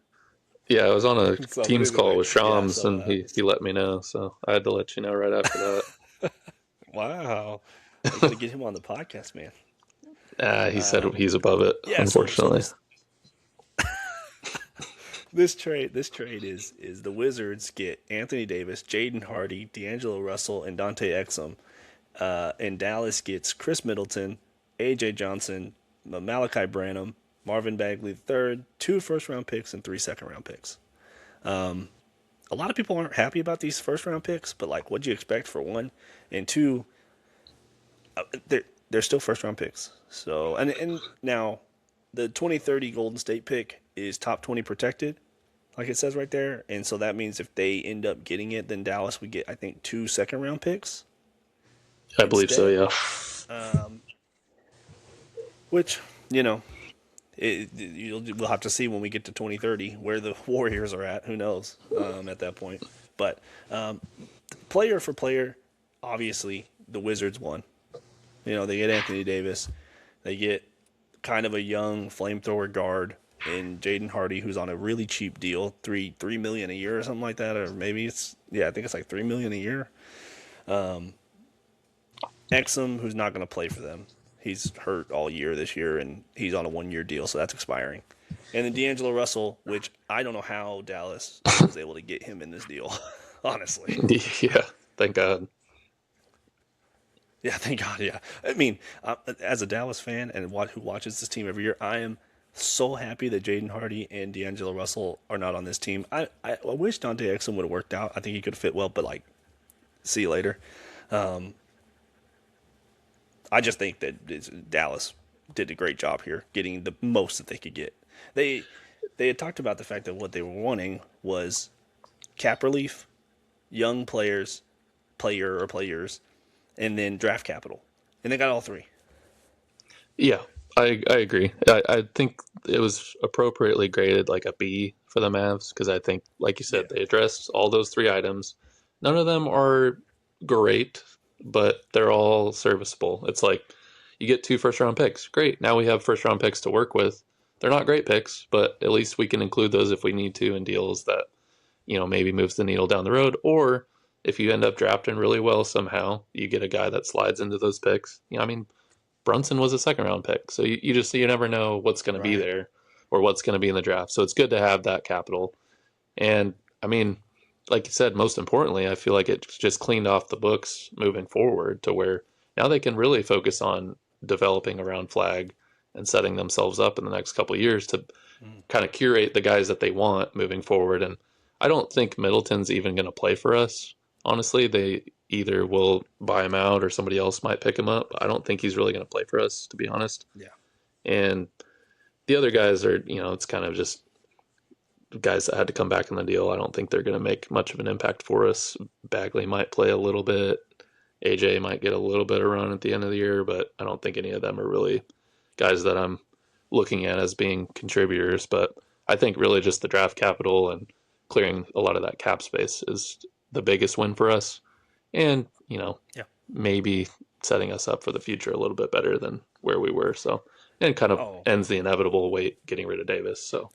Yeah, I was on a So, but Teams call anyway, with yeah, Shams so, and he let me know, so I had to let you know right after that. wow. I got to get him on the podcast, man. He said he's above it, Yeah, so unfortunately. this trade is the Wizards get Anthony Davis, Jaden Hardy, D'Angelo Russell, and Dante Exum. And Dallas gets Chris Middleton, AJ Johnson, Malachi Branham, Marvin Bagley III, 2 first round picks, and 3 second round picks. A lot of people aren't happy about these first round picks, but like, what'd you expect for one? And two, they're still first round picks. So, and now the 2030 Golden State pick is top 20 protected, like it says right there. And so that means if they end up getting it, then Dallas would get, I think, 2 second round picks I believe so, instead, yeah. which, we'll have to see when we get to 2030 where the Warriors are at. Who knows at that point? But player for player, obviously the Wizards won. They get Anthony Davis, they get kind of a young flamethrower guard in Jaden Hardy, who's on a really cheap deal, three million a year or something like that, or maybe I think it's like 3 million a year. Exum, who's not going to play for them. He's hurt all year this year, and he's on a 1 year deal, so that's expiring. And then D'Angelo Russell, which I don't know how Dallas was able to get him in this deal, honestly. Yeah, thank God. Yeah, thank God. Yeah, I mean, as a Dallas fan and who watches this team every year, I am so happy that Jaden Hardy and D'Angelo Russell are not on this team. I wish Dante Exum would have worked out. I think he could have fit well, but like, see you later. I just think that Dallas did a great job here, getting the most that they could get. They they had talked about the fact that what they were wanting was cap relief, young player or players, and then draft capital, and they got all three. Yeah, I agree. I think it was appropriately graded like a B for the Mavs because I think, like you Yeah, said, they addressed all those three items. none of them are great, but they're all serviceable. It's like you get 2 first round picks. Great. Now we have first round picks to work with. They're not great picks, but at least we can include those if we need to in deals that, maybe moves the needle down the road. Or if you end up drafting really well somehow, you get a guy that slides into those picks. I mean, Brunson was a second round pick. So you never know what's going to be Right. there or what's going to be in the draft. So it's good to have that capital. And I mean, like you said, most importantly, I feel like it's just cleaned off the books moving forward to where now they can really focus on developing around flag and setting themselves up in the next couple of years to Mm. kind of curate the guys that they want moving forward. And I don't think Middleton's even going to play for us. Honestly, they either will buy him out or somebody else might pick him up. I don't think he's really going to play for us, to be honest. Yeah. And the other guys are, it's kind of just guys that had to come back in the deal. I don't think they're going to make much of an impact for us. Bagley might play a little bit. AJ might get a little bit of run at the end of the year, but I don't think any of them are really guys that I'm looking at as being contributors. But I think really just the draft capital and clearing a lot of that cap space is the biggest win for us. And, Yeah. maybe setting us up for the future a little bit better than where we were. So, and kind of Oh, ends the inevitable wait getting rid of Davis. So,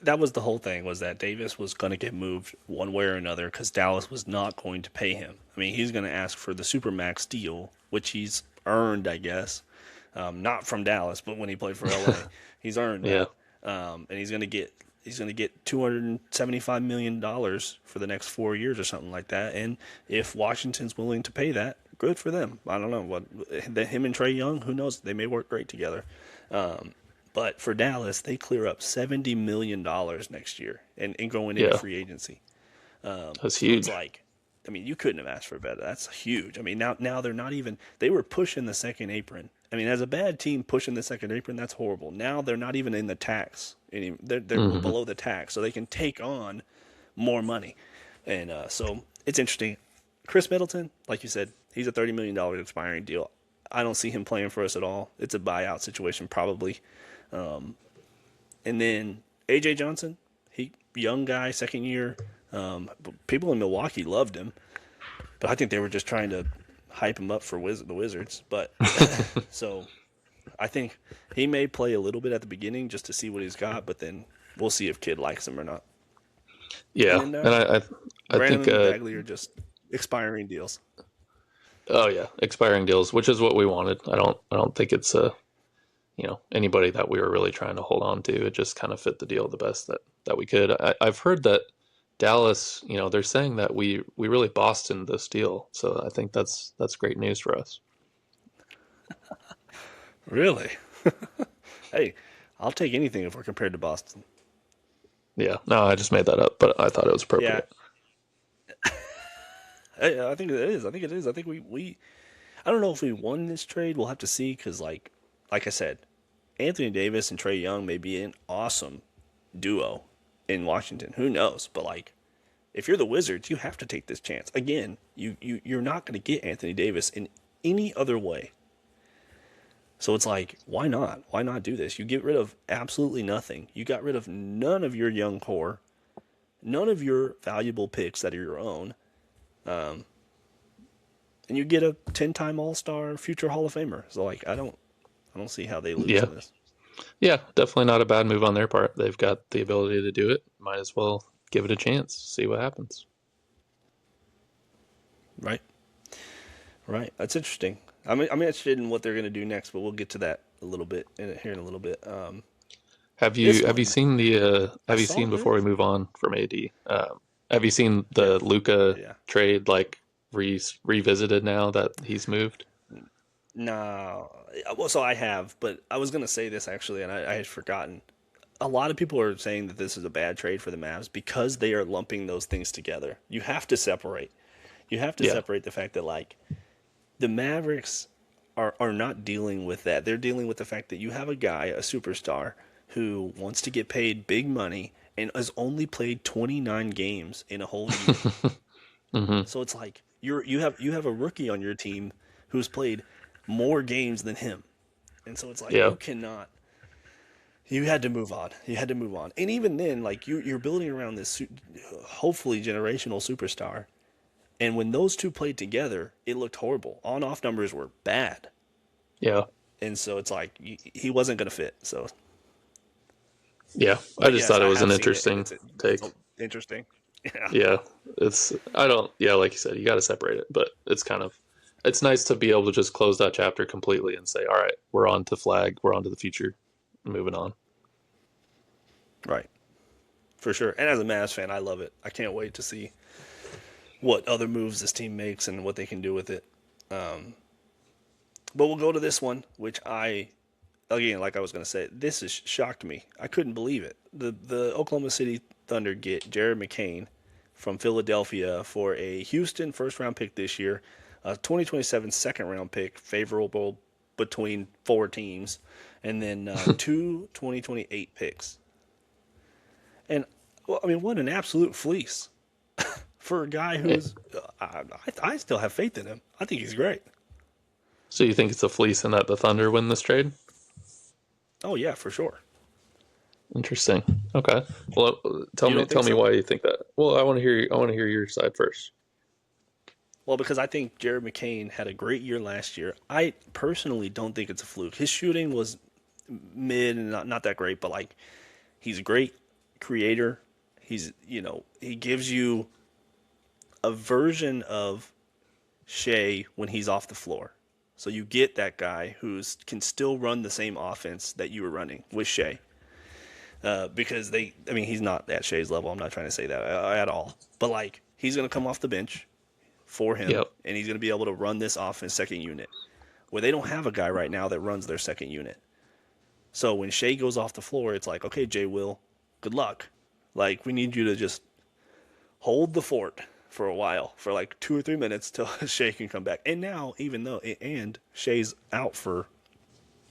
that was the whole thing, was that Davis was going to get moved one way or another because Dallas was not going to pay him. I mean, he's going to ask for the Supermax deal, which he's earned, I guess. Not from Dallas, but when he played for LA, he's earned yeah. that. And he's going to get $275 million for the next 4 years or something like that. And if Washington's willing to pay that, good for them. I don't know what him and Trae Young, who knows? They may work great together. But for Dallas, they clear up $70 million next year and going into Yeah. free agency. That's So it's huge. like, I mean, you couldn't have asked for better. That's huge. I mean, now they're not even. They were pushing the second apron. I mean, as a bad team pushing the second apron, that's horrible. Now they're not even in the tax. They're Hmm. below the tax, so they can take on more money. And so it's interesting. Chris Middleton, like you said, he's a $30 million expiring deal. I don't see him playing for us at all. It's a buyout situation probably. And then AJ Johnson, he young guy, second year. People in Milwaukee loved him, but I think they were just trying to hype him up for the Wizards. But so I think he may play a little bit at the beginning just to see what he's got, but then we'll see if Kid likes him or not. Yeah. And then And I Brandon think, and Bagley are just expiring deals. oh yeah, expiring deals, which is what we wanted. I don't think it's anybody that we were really trying to hold on to. It just kind of fit the deal the best that we could. I've heard that Dallas, they're saying that we really Boston this deal. So I think that's great news for us. Really? Hey, I'll take anything if we're compared to Boston. Yeah. No, I just made that up, but I thought it was Yeah, appropriate. I think it is. I think it is. I think we I don't know if we won this trade. We'll have to see because, like I said, Anthony Davis and Trae Young may be an awesome duo in Washington. Who knows? But if you're the Wizards, you have to take this chance. Again, you're not going to get Anthony Davis in any other way. So it's like, why not? Why not do this? You get rid of absolutely nothing. You got rid of none of your young core, none of your valuable picks that are your own, and you get a 10-time All-Star, future Hall of Famer. So I don't see how they lose Yeah. in this. Yeah. Definitely not a bad move on their part. They've got the ability to do it. Might as well give it a chance, see what happens. Right? Right. That's interesting. I'm interested in what they're going to do next, but we'll get to that a little bit here in a little bit. Have This you have you one, seen the I have you saw seen before we this. move on from AD? Have you seen Yeah. the Luca Yeah. trade revisited now that he's moved? No. Well, so I have, but I was going to say this actually, and I had forgotten. A lot of people are saying that this is a bad trade for the Mavs because they are lumping those things together. You have to separate. You have to Yeah. separate the fact that the Mavericks are not dealing with that. They're dealing with the fact that you have a guy, a superstar, who wants to get paid big money and has only played 29 games in a whole year. Hmm. So it's like you have a rookie on your team who's played more games than him. And so it's like Yeah. You had to move on. You had to move on. And even then, like you're building around this hopefully generational superstar. And when those two played together, it looked horrible. On off numbers were bad. Yeah, And so it's like he wasn't going to fit. So, yeah. I but just yes, thought it I was an have seen it, and interesting it's take. interesting. Yeah, Yeah, I don't, yeah, like you said, you got to separate it, but it's nice to be able to just close that chapter completely and say, all right, we're on to flag, we're on to the future, moving on. right, for sure. And as a Mavs fan, I love it. I can't wait to see what other moves this team makes and what they can do with it. But we'll go to this one, which again, like I was going to say, this has shocked me. I couldn't believe it. The Oklahoma City Thunder get Jared McCain from Philadelphia for a Houston first round pick this year, a 2027 second round pick, favorable between four teams, and then two 2028 picks. And well, I mean, what an absolute fleece for a guy Eh, who's. I still have faith in him. I think he's great. So you think it's a fleece and that the Thunder win this trade? Oh yeah, for sure. Interesting. Okay. Well, You don't tell think me so? why you think that. Well, I want to hear your side first. Well, because I think Jared McCain had a great year last year. I personally don't think it's a fluke. His shooting was mid and not that great, but like he's a great creator. He gives you a version of Shea when he's off the floor. So you get that guy who's can still run the same offense that you were running with Shea. Because I mean, he's not at Shea's level. I'm not trying to say that at all. But like, he's going to come off the bench for him, Yep. and he's going to be able to run this offense second unit, where they don't have a guy right now that runs their second unit. So when Shea goes off the floor, it's like, okay, Jay Will, good luck. Like, we need you to just hold the fort for a while, for like 2 or 3 minutes till Shea can come back. And now, and Shea's out for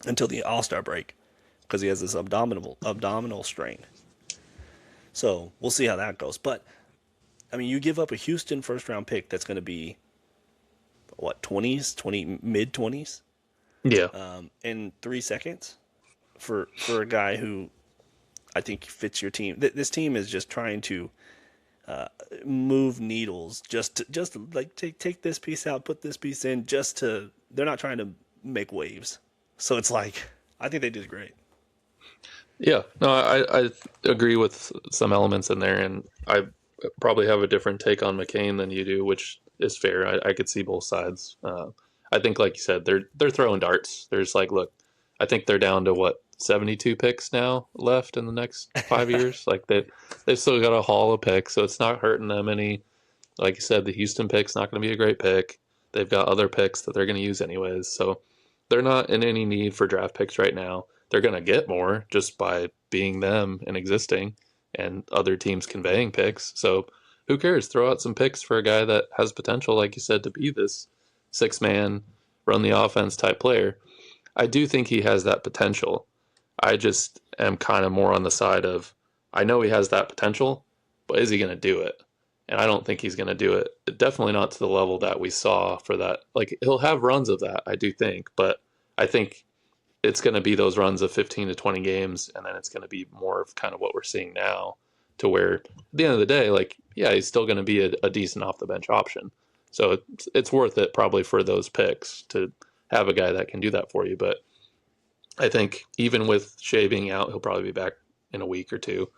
until the All Star break because he has this abdominal strain. So we'll see how that goes. But I mean, you give up a Houston first round pick that's going to be what 20s, 20 mid 20s, Yeah. in 3 seconds for a guy who I think fits your team. This team is just trying to move needles, just to, like take this piece out, put this piece in, just to. They're not trying to make waves. So it's like I think they did great. Yeah. No, I agree with some elements in there, and I probably have a different take on McCain than you do, which is fair. I could see both sides. I think, like you said, they're throwing darts. There's like, look, I think they're down to what 72 picks now left in the next 5 years. Like they've still got a haul of picks, so it's not hurting them any. Like you said, the Houston pick's not going to be a great pick. They've got other picks that they're going to use anyways, so they're not in any need for draft picks right now. They're going to get more just by being them and existing, and other teams conveying picks. So who cares? Throw out some picks for a guy that has potential, like you said, to be this six man, run the offense type player. I do think he has that potential. I just am kind of more on the side of I know he has that potential, but is he going to do it? And I don't think he's going to do it. Definitely not to the level that we saw for that. Like he'll have runs of that, I do think, but I think it's going to be those runs of 15 to 20 games, and then it's going to be more of kind of what we're seeing now, to where at the end of the day, like, yeah, he's still going to be a decent off the bench option. So it's worth it probably for those picks to have a guy that can do that for you. But I think even with Shea being out, he'll probably be back in a week or two.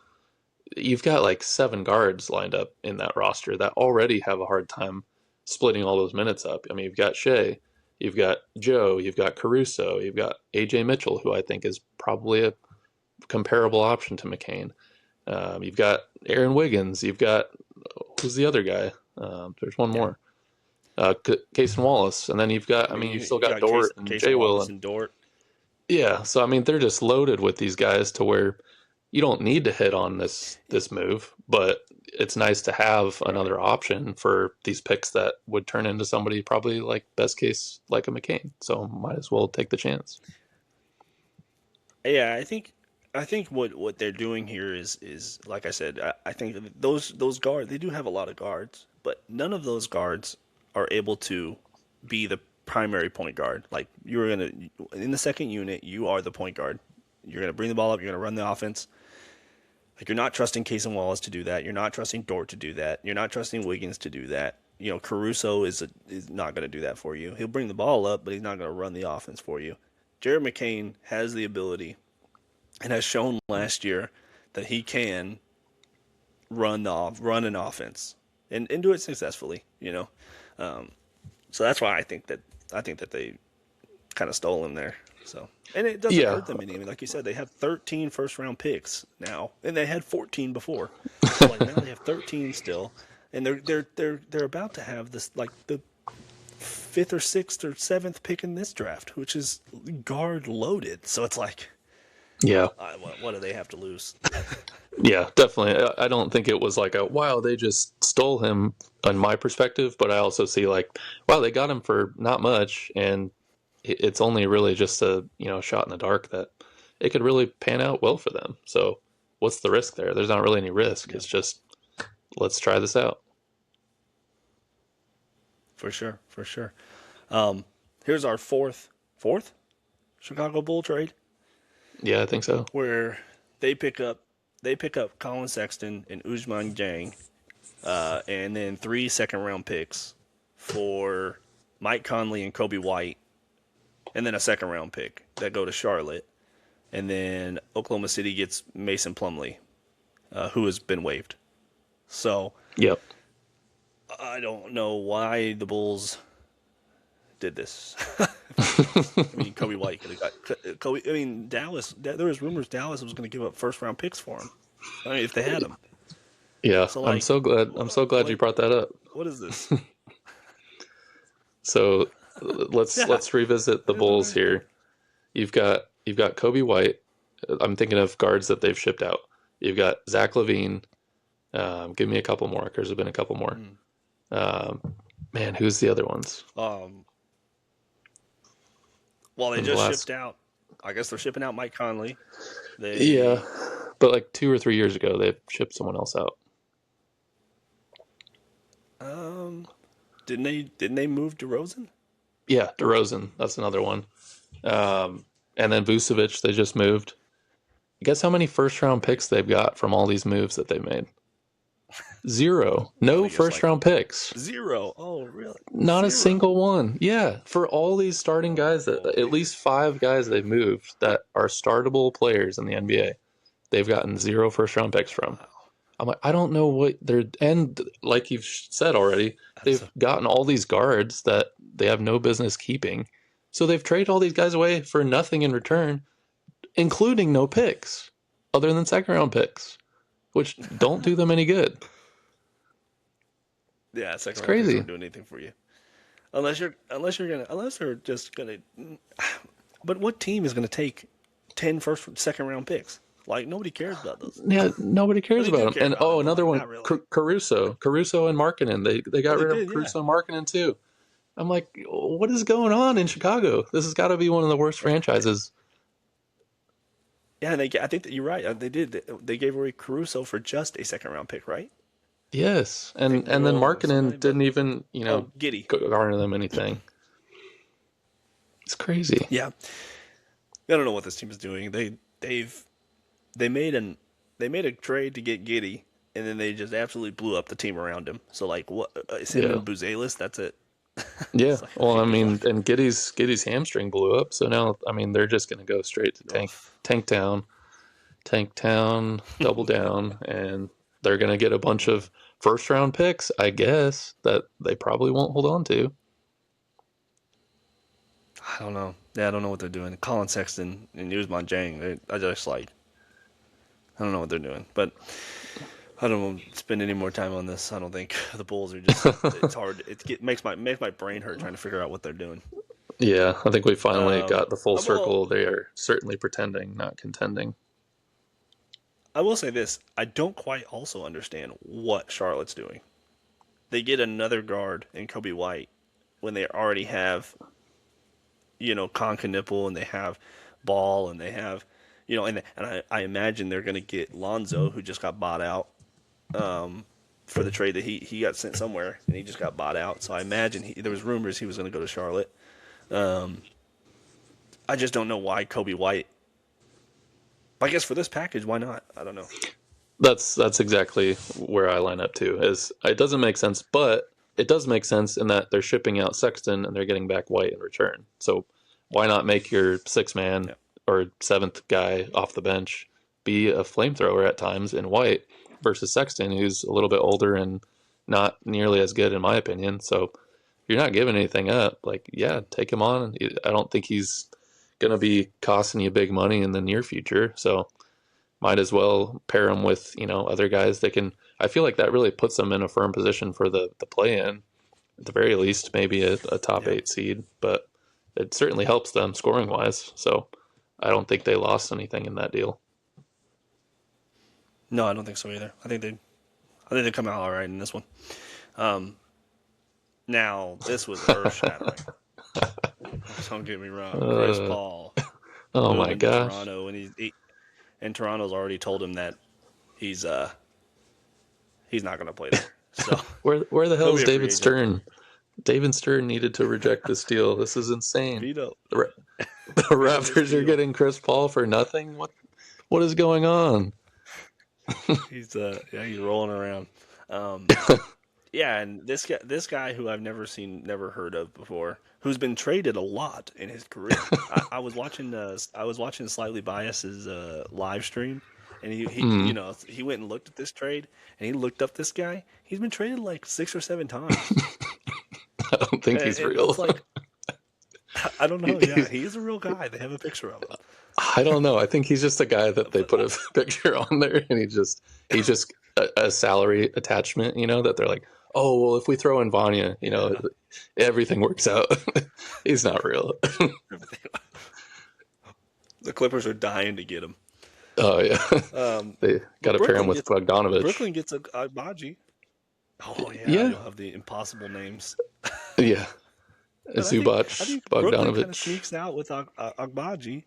You've got like seven guards lined up in that roster that already have a hard time splitting all those minutes up. I mean, you've got Shea, you've got Joe, you've got Caruso, you've got AJ Mitchell, who I think is probably a comparable option to McCain. You've got Aaron Wiggins, you've got who's the other guy? There's one Yeah. more, Cason Wallace, and then you've got. I I mean, mean, you've you, still you got got Dort and Case J. and Will, Wallace and and Dort. yeah. So I mean, they're just loaded with these guys to where you don't need to hit on this move, but it's nice to have Right. another option for these picks that would turn into somebody probably like best case like a McCain. So might as well take the chance. Yeah, I think what they're doing here is like I said, I think those guards they do have a lot of guards, but none of those guards are able to be the primary point guard. Like you're gonna in the second unit, you are the point guard. You're going to bring the ball up. You're going to run the offense. Like, you're not trusting Case and Wallace to do that. You're not trusting Dort to do that. You're not trusting Wiggins to do that. Caruso is not going to do that for you. He'll bring the ball up, but he's not going to run the offense for you. Jared McCain has the ability and has shown last year that he can run an offense and do it successfully. So that's why I think that they kind of stole him there. So, and it doesn't hurt them any. I mean, like you said, they have 13 first-round picks now, and they had 14 before. So like now they have 13 still, and they're about to have this, like, the 5th or 6th or 7th pick in this draft, which is guard loaded. So it's like, what do they have to lose? Yeah, definitely. I don't think it was like wow, they just stole him on my perspective, but I also see like, wow, they got him for not much, and it's only really just a shot in the dark that it could really pan out well for them. So what's the risk there? There's not really any risk. It's just, let's try this out. For sure. Here's our fourth Chicago Bull trade. Yeah, I think so. Where they pick up Colin Sexton and Ousmane Dieng, and then 3 second-round picks for Mike Conley and Kobe White, and then a second-round pick that go to Charlotte. And then Oklahoma City gets Mason Plumlee, who has been waived. So, yep. I don't know why the Bulls did this. I mean, Kobe White could have got Kobe. I mean, Dallas. There was rumors Dallas was going to give up first-round picks for him. I mean, if they had him. Yeah, so, like, I'm so glad you brought that up. What is this? So let's revisit the Bulls here. You've got Kobe White. I'm thinking of guards that they've shipped out. You've got Zach LaVine. Give me a couple more. There's been a couple more. Man, who's the other ones? Well, they just shipped out. I guess they're shipping out Mike Conley. Yeah, but like 2 or 3 years ago, they shipped someone else out. Didn't they move DeRozan? Yeah, DeRozan. That's another one. And then Vucevic, they just moved. Guess how many first-round picks they've got from all these moves that they made? 0. No first-round picks. 0. Oh, really? Not 0. a single one. Yeah, for all these starting guys, at least 5 guys they've moved that are startable players in the NBA, they've gotten 0 first-round picks from. Wow. I'm like, I don't know what they're, and like you've said already, they've gotten all these guards that they have no business keeping. So they've traded all these guys away for nothing in return, including no picks, other than second-round picks, which don't do them any good. Yeah, second round picks don't do anything for you, unless they're just gonna. But what team is gonna take 10 second round picks? Like, nobody cares about those. Yeah, nobody cares about them. And another one, really. Caruso and Markkanen. They got rid of Caruso and Markkanen too. I'm like, what is going on in Chicago? This has got to be one of the worst franchises. Yeah, and I think that you're right. They did. They gave away Caruso for just a second round pick, right? Yes, and then Markkanen didn't even garner them anything. It's crazy. Yeah, I don't know what this team is doing. They made a trade to get Giddey, and then they just absolutely blew up the team around him. So, like, what? It's him and Buzelis. That's it. Yeah. Well, I mean, and Giddey's hamstring blew up, so now I mean they're just going to go straight to tank town, double down, and they're going to get a bunch of first round picks, I guess, that they probably won't hold on to. I don't know. Yeah, I don't know what they're doing. Colin Sexton and Ousmane Dieng, I don't know what they're doing. But I don't want to spend any more time on this. I don't think the Bulls are just. It's hard. It makes my brain hurt trying to figure out what they're doing. Yeah, I think we finally got the full circle. They are certainly pretending, not contending. I will say this. I don't quite also understand what Charlotte's doing. They get another guard in Kobe White when they already have, Concanipple, and they have Ball, and they have, and I imagine they're going to get Lonzo, who just got bought out for the trade that he got sent somewhere, and he just got bought out. So I imagine there was rumors he was going to go to Charlotte. I just don't know why Kobe White I guess for this package, why not? I don't know. That's exactly where I line up too. Is it doesn't make sense, but it does make sense in that they're shipping out Sexton and they're getting back White in return. So why not make your six man Yeah. or seventh guy off the bench be a flamethrower at times in White versus Sexton, who's a little bit older and not nearly as good in my opinion. So if you're not giving anything up, like yeah, take him on. I don't think he's gonna be costing you big money in the near future. So might as well pair him with other guys that can. I feel like that really puts them in a firm position for the play in at the very least, maybe a top Yeah. 8 seed, but it certainly helps them scoring wise. So I don't think they lost anything in that deal. No, I don't think so either. I think they come out all right in this one. Um, Now this was earth shattering. Don't get me wrong. Chris Uh, Paul oh my moving to gosh, Toronto, and and Toronto's already told him that he's he's not going to play there. So where the hell he'll is be a free David agent. Stern? David Stern needed to reject this deal. This is insane. Veto, The veto this Raptors are deal. getting Chris Paul for nothing. What is going on? He's rolling around. Yeah, and this guy who I've never heard of before, who's been traded a lot in his career. I was watching Slightly Bias's live stream, and Hmm. he went and looked at this trade, and he looked up this guy. He's been traded like 6 or 7 times, I don't think and he's real. it's like I don't know. Yeah, he is a real guy. They have a picture of him. I don't know. I think he's just a guy that they But put a picture on there, and he's just a salary attachment. That they're like, oh well, if we throw in Vanya, yeah, everything works out. He's not real. everything. The Clippers are dying to get him. Oh yeah, they got But to pair him with Bogdanovich. Brooklyn gets a Agbaji. Oh yeah, Yeah, you'll have the impossible names. yeah. And I Zubac, think Brooklyn kind of Bogdanovich. sneaks out with Agbaji,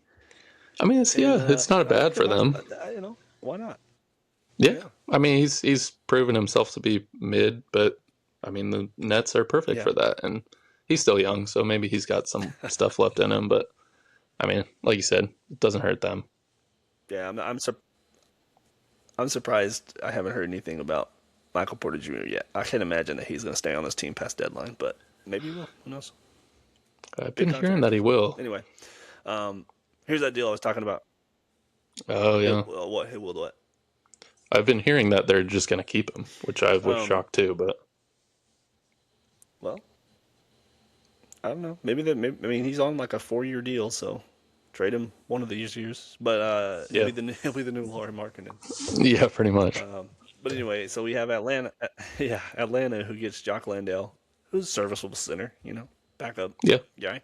I mean, and it's not I think bad they for might, them. why not? Yeah, Yeah, I mean, he's proven himself to be mid, but I mean, the Nets are perfect yeah, for that, and he's still young, so maybe he's got some stuff left in him. But I mean, like you said, it doesn't hurt them. yeah. I'm surprised I haven't heard anything about Michael Porter Jr. yet. I can't imagine that he's going to stay on this team past deadline, but maybe he will. Who knows? I've Big been hearing that contract. he will. Anyway, here's that deal I was talking about. Oh yeah, What? Who will what? I've been hearing that they're just going to keep him, which I was Um, shocked too. But well, I don't know. I mean, he's on like a 4-year deal, so trade him one of these years. But yeah, he'll be the new Laurie Markkinen. yeah, pretty much. But anyway, so we have Atlanta. Yeah, Atlanta who gets Jock Landale, who's a serviceable center, backup Yeah, guy.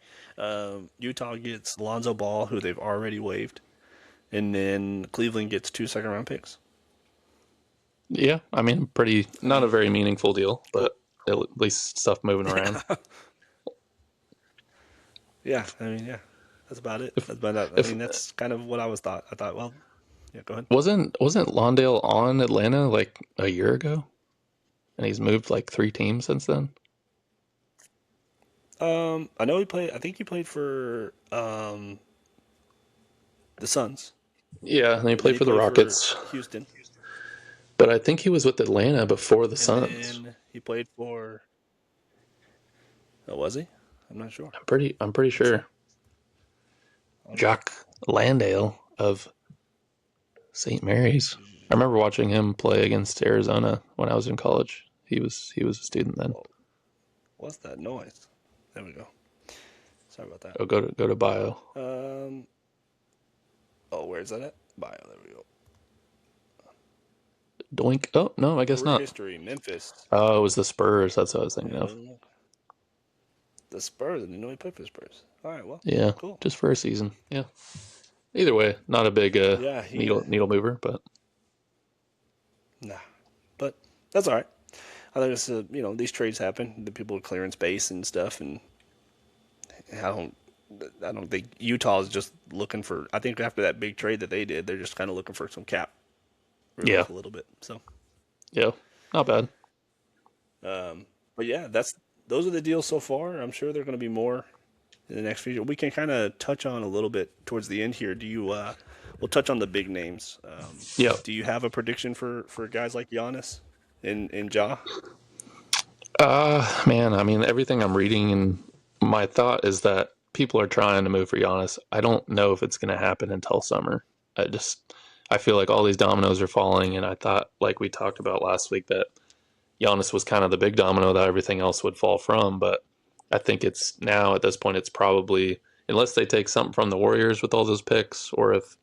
Utah gets Lonzo Ball, who they've already waived, and then Cleveland gets 2 second-round picks. yeah. I mean, pretty I not a mean, very meaningful deal, well, but at least stuff moving around. yeah, I mean, yeah, that's about it. If That's about it. I if mean, that's kind of what I was thought. I thought, well, yeah, go ahead. wasn't Lawndale on Atlanta like a year ago, and he's moved like 3 teams since then. I know he played. I think he played for the Suns, Yeah, and he and then played he for the played for Rockets, Houston, but I think he was with Atlanta before the and Suns. then he played for. Oh, was he? I'm not sure. I'm pretty Let's see. sure. I'll check. Jock Landale of St. Mary's. I remember watching him play against Arizona when I was in college. He was a student then. Whoa, what's that noise? There we go. Sorry about that. Oh, go to bio. Um. Oh, where's that at? Bio. There we go. Doink. Oh no, I guess Career not. history: Memphis. Oh, it was the Spurs. That's what I was thinking of. The Spurs. I didn't know he played for the Spurs. All right. Well, Yeah, cool. just for a season. Yeah. Either way, not a big Yeah. He. needle mover, but Nah. But that's all right. I think it's these trades happen. The people are clearing space and stuff, and I don't I don't think Utah is just looking for. I think after that big trade that they did, they're just kind of looking for some cap yeah, relief a little bit. So, yeah, not bad. but yeah, those are the deals so far. I'm sure there are going to be more in the next few. We can kind of touch on a little bit towards the end here. we'll touch on the big names. Yep. Do you have a prediction for guys like Giannis and Ja? Man, I mean, everything I'm reading, and my thought is that people are trying to move for Giannis. I don't know if it's going to happen until summer. I feel like all these dominoes are falling, and I thought, like we talked about last week, that Giannis was kind of the big domino that everything else would fall from. But I think it's now at this point, it's probably, unless they take something from the Warriors with all those picks, or if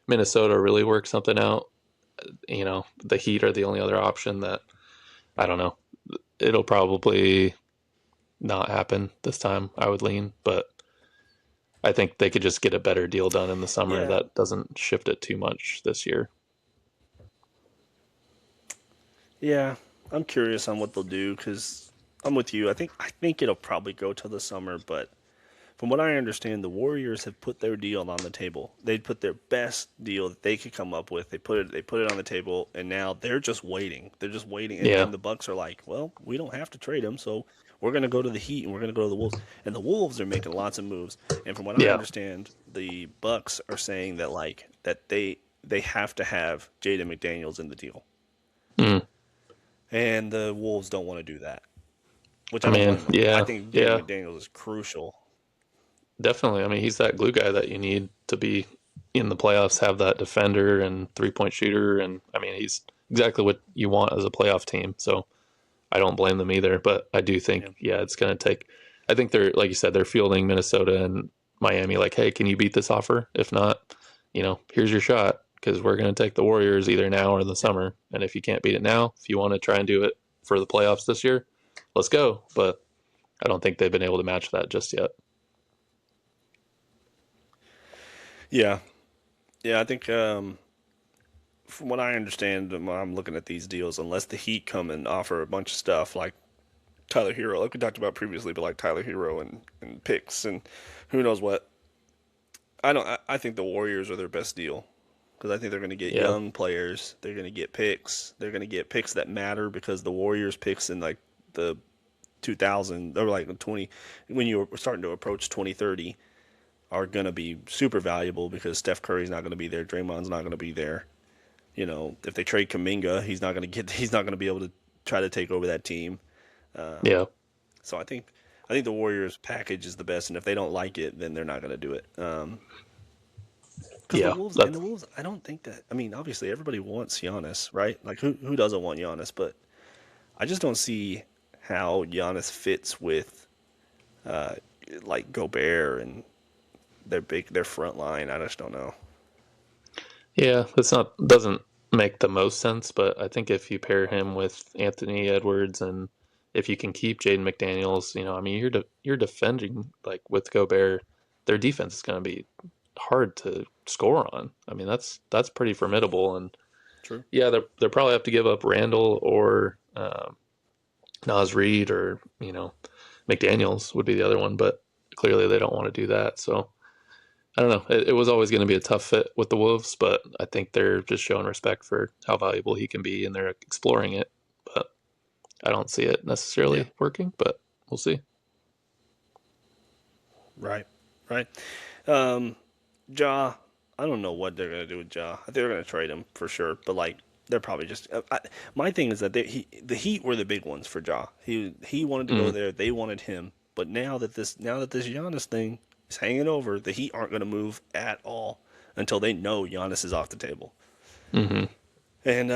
Minnesota really works something out, the Heat are the only other option that I don't know. It'll probably not happen this time, I would lean, but I think they could just get a better deal done in the summer Yeah, that doesn't shift it too much this year. yeah. I'm curious on what they'll do because I'm with you. I think it'll probably go till the summer, but from what I understand, the Warriors have put their deal on the table. They put their best deal that they could come up with. They put it on the table, and now they're just waiting. They're just waiting, and, Yeah, and the Bucks are like, well, we don't have to trade him, so we're going to go to the Heat and we're going to go to the Wolves. And the Wolves are making lots of moves. And from what I yeah, understand, the Bucks are saying that they have to have Jaden McDaniels in the deal, mm. and the Wolves don't want to do that, which I I don't mean, blame them. I yeah, think Jaden yeah, McDaniels is crucial. definitely. I mean, he's that glue guy that you need to be in the playoffs, have that defender and 3-point shooter, and I mean, he's exactly what you want as a playoff team. So I don't blame them either, but I do Yeah. think, yeah, it's going to take. I think they're, like you said, they're fielding Minnesota and Miami like, hey, can you beat this offer? If not, here's your shot because we're going to take the Warriors either now or in the Yep. summer. And if you can't beat it now, if you want to try and do it for the playoffs this year, let's go. But I don't think they've been able to match that just yet. Yeah. Yeah, I think from what I understand, when I'm looking at these deals, unless the Heat come and offer a bunch of stuff like Tyler Hero, like we talked about previously, but like Tyler Hero and picks and who knows what, I don't. I think the Warriors are their best deal because I think they're going to get Yeah, young players. They're going to get picks. They're going to get picks that matter because the Warriors picks in like the 2000 or like 20 when you were starting to approach 2030 are going to be super valuable because Steph Curry's not going to be there, Draymond's not going to be there. If they trade Kaminga, he's not going to be able to try to take over that team. yeah, So I think the Warriors package is the best, and if they don't like it, then they're not going to do it. Because the yeah. Wolves and That's the Wolves, I don't think that. I mean, obviously everybody wants Giannis, right? Like who doesn't want Giannis? But I just don't see how Giannis fits with uh, like Gobert and their front line. I just don't know. Yeah, that's not doesn't make the most sense, but I think if you pair him with Anthony Edwards and if you can keep Jaden McDaniels, I mean, you're defending like with Gobert, their defense is going to be hard to score on. I mean, that's pretty formidable, and True. yeah, they'll probably have to give up Randall or Nas Reed or McDaniels would be the other one, but clearly they don't want to do that, so. I don't know. It was always going to be a tough fit with the Wolves, but I think they're just showing respect for how valuable he can be, and they're exploring it. But I don't see it Yeah. necessarily working, but we'll see. Right. Right. Um, Ja, I don't know what they're gonna do with Ja. I think they're gonna trade him for sure, but like they're probably just. My thing is that the Heat were the big ones for Ja. He wanted to go Mm, there. They wanted him, but now that this Giannis thing is hanging over, the Heat aren't gonna move at all until they know Giannis is off the table. hmm And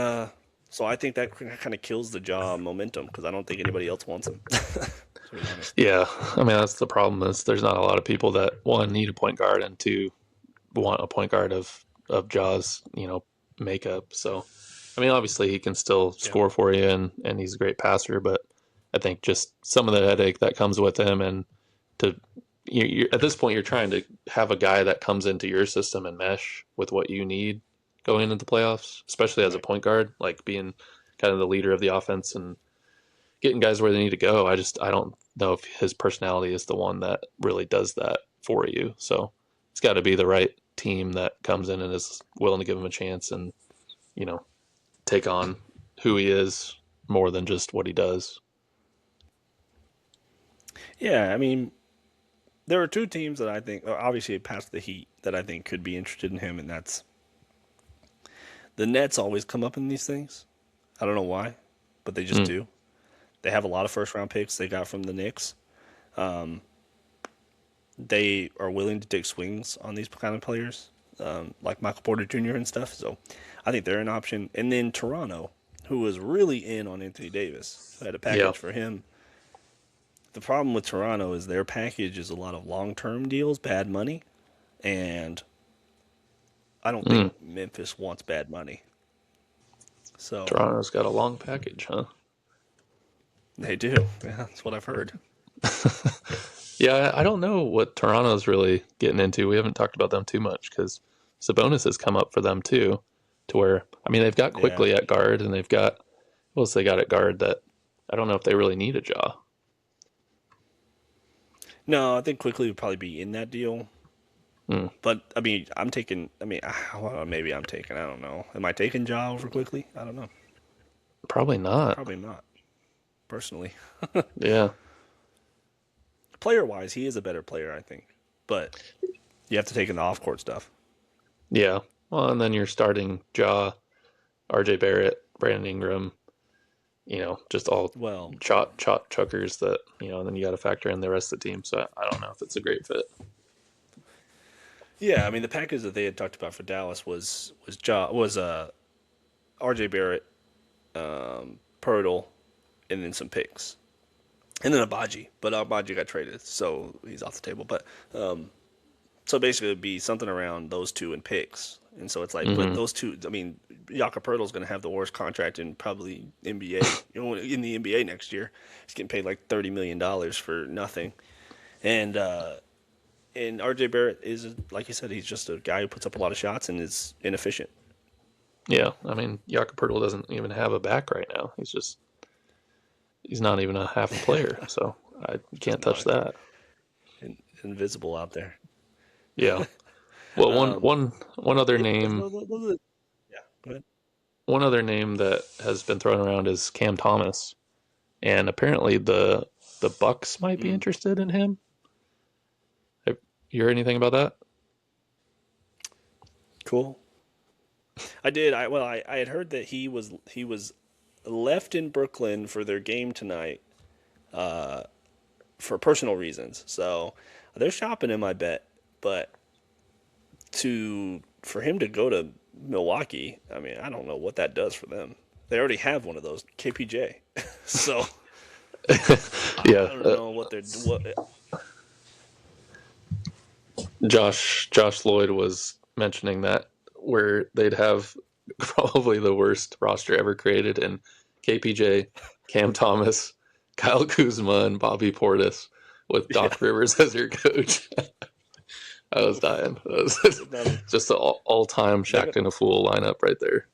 so I think that kind of kills the Ja momentum because I don't think anybody else wants him. To be honest. Yeah, I mean that's the problem is there's not a lot of people that one need a point guard and two want a point guard of Jaws makeup. So I mean obviously he can still Yeah. score for you and he's a great passer, but I think just some of the headache that comes with him and to you're, at this point you're trying to have a guy that comes into your system and mesh with what you need going into the playoffs, especially as a Right. point guard, like being kind of the leader of the offense and getting guys where they need to go. I don't know if his personality is the one that really does that for you. So it's got to be the right team that comes in and is willing to give him a chance and you know take on who he is more than just what he does. Yeah. I mean, there are two teams that I think, obviously past the Heat, that I think could be interested in him, and that's The Nets always come up in these things. I don't know why, but they just Mm, do. They have a lot of first round picks they got from the Knicks. They are willing to take swings on these kind of players, like Michael Porter Jr. and stuff. So I think they're an option. And then Toronto, who was really in on Anthony Davis, who had a yeah. package for him. The problem with Toronto is their package is a lot of long term deals, bad money, and I don't think Mm, Memphis wants bad money. So Toronto's got a long package, huh? they do. Yeah, that's what I've heard. Yeah, I don't know what Toronto's really getting into. We haven't talked about them too much because Sabonis has come up for them too, to where I mean they've got Yeah. quickly at guard and they've got what else they got at guard that I don't know if they really need a jaw. No, I think quickly would probably be in that deal. Mm, But I mean, I'm taking. I mean, well, maybe I'm taking. I don't know. Am I taking Ja over quickly? I don't know. probably not. Probably not. Personally, Yeah, player wise, he is a better player, I think. But you have to take in the off court stuff. yeah. Well, and then you're starting Jaw, R.J. Barrett, Brandon Ingram. Just all Well, shot chuckers that and then you got to factor in the rest of the team. So I don't know if it's a great fit. yeah. I mean, the package that they had talked about for Dallas was R.J. Barrett, Pirtle, and then some picks, and then Abaji. But Abaji got traded, so he's off the table. But so basically, it'd be something around those two and picks. And so it's like, but Hmm. those two, I mean, Jakob Poeltl's going to have the worst contract in probably NBA, in the NBA next year. He's getting paid like $30 million for nothing. And RJ Barrett is, like you said, he's just a guy who puts up a lot of shots and is inefficient. Yeah, I mean, Jakob Poeltl doesn't even have a back right now. He's not even a half a player, so I Just can't touch not that. invisible out there. Yeah. Well, Um, one other yeah, name yeah, go ahead. one other name that has been thrown around is Cam Thomas, and apparently the Bucks might be Mm, interested in him. Have you heard anything about that? cool. I did. I had heard that he was left in Brooklyn for their game tonight for personal reasons. So they're shopping him, I bet. But to for him to go to Milwaukee, I mean, I don't know what that does for them. They already have one of those, KPJ. So Yeah, I don't know what they're what. Josh Lloyd was mentioning that where they'd have probably the worst roster ever created in KPJ, Cam Thomas, Kyle Kuzma, and Bobby Portis with Yeah, Doc Rivers as your coach. I was dying. That was now just an all time they're gonna, Shaq and a Fool lineup right there.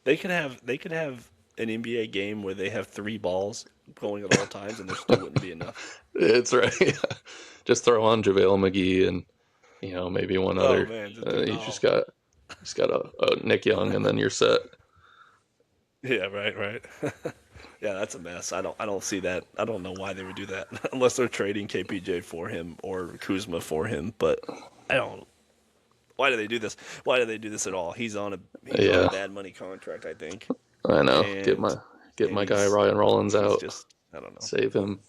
they could have an NBA game where they have three balls going at all times, and there still wouldn't be enough. It's right. Just throw on JaVale McGee and maybe one Oh other. man, You oh just got a Nick Young and then you're set. yeah, right. Yeah, that's a mess. I don't see that. I don't know why they would do that unless they're trading KPJ for him or Kuzma for him. But I don't. Why do they do this? Why do they do this at all? He's on a Yeah, bad money contract, I think, I know. and Get and my guy Ryan Rollins he's out. just I don't know. Save him.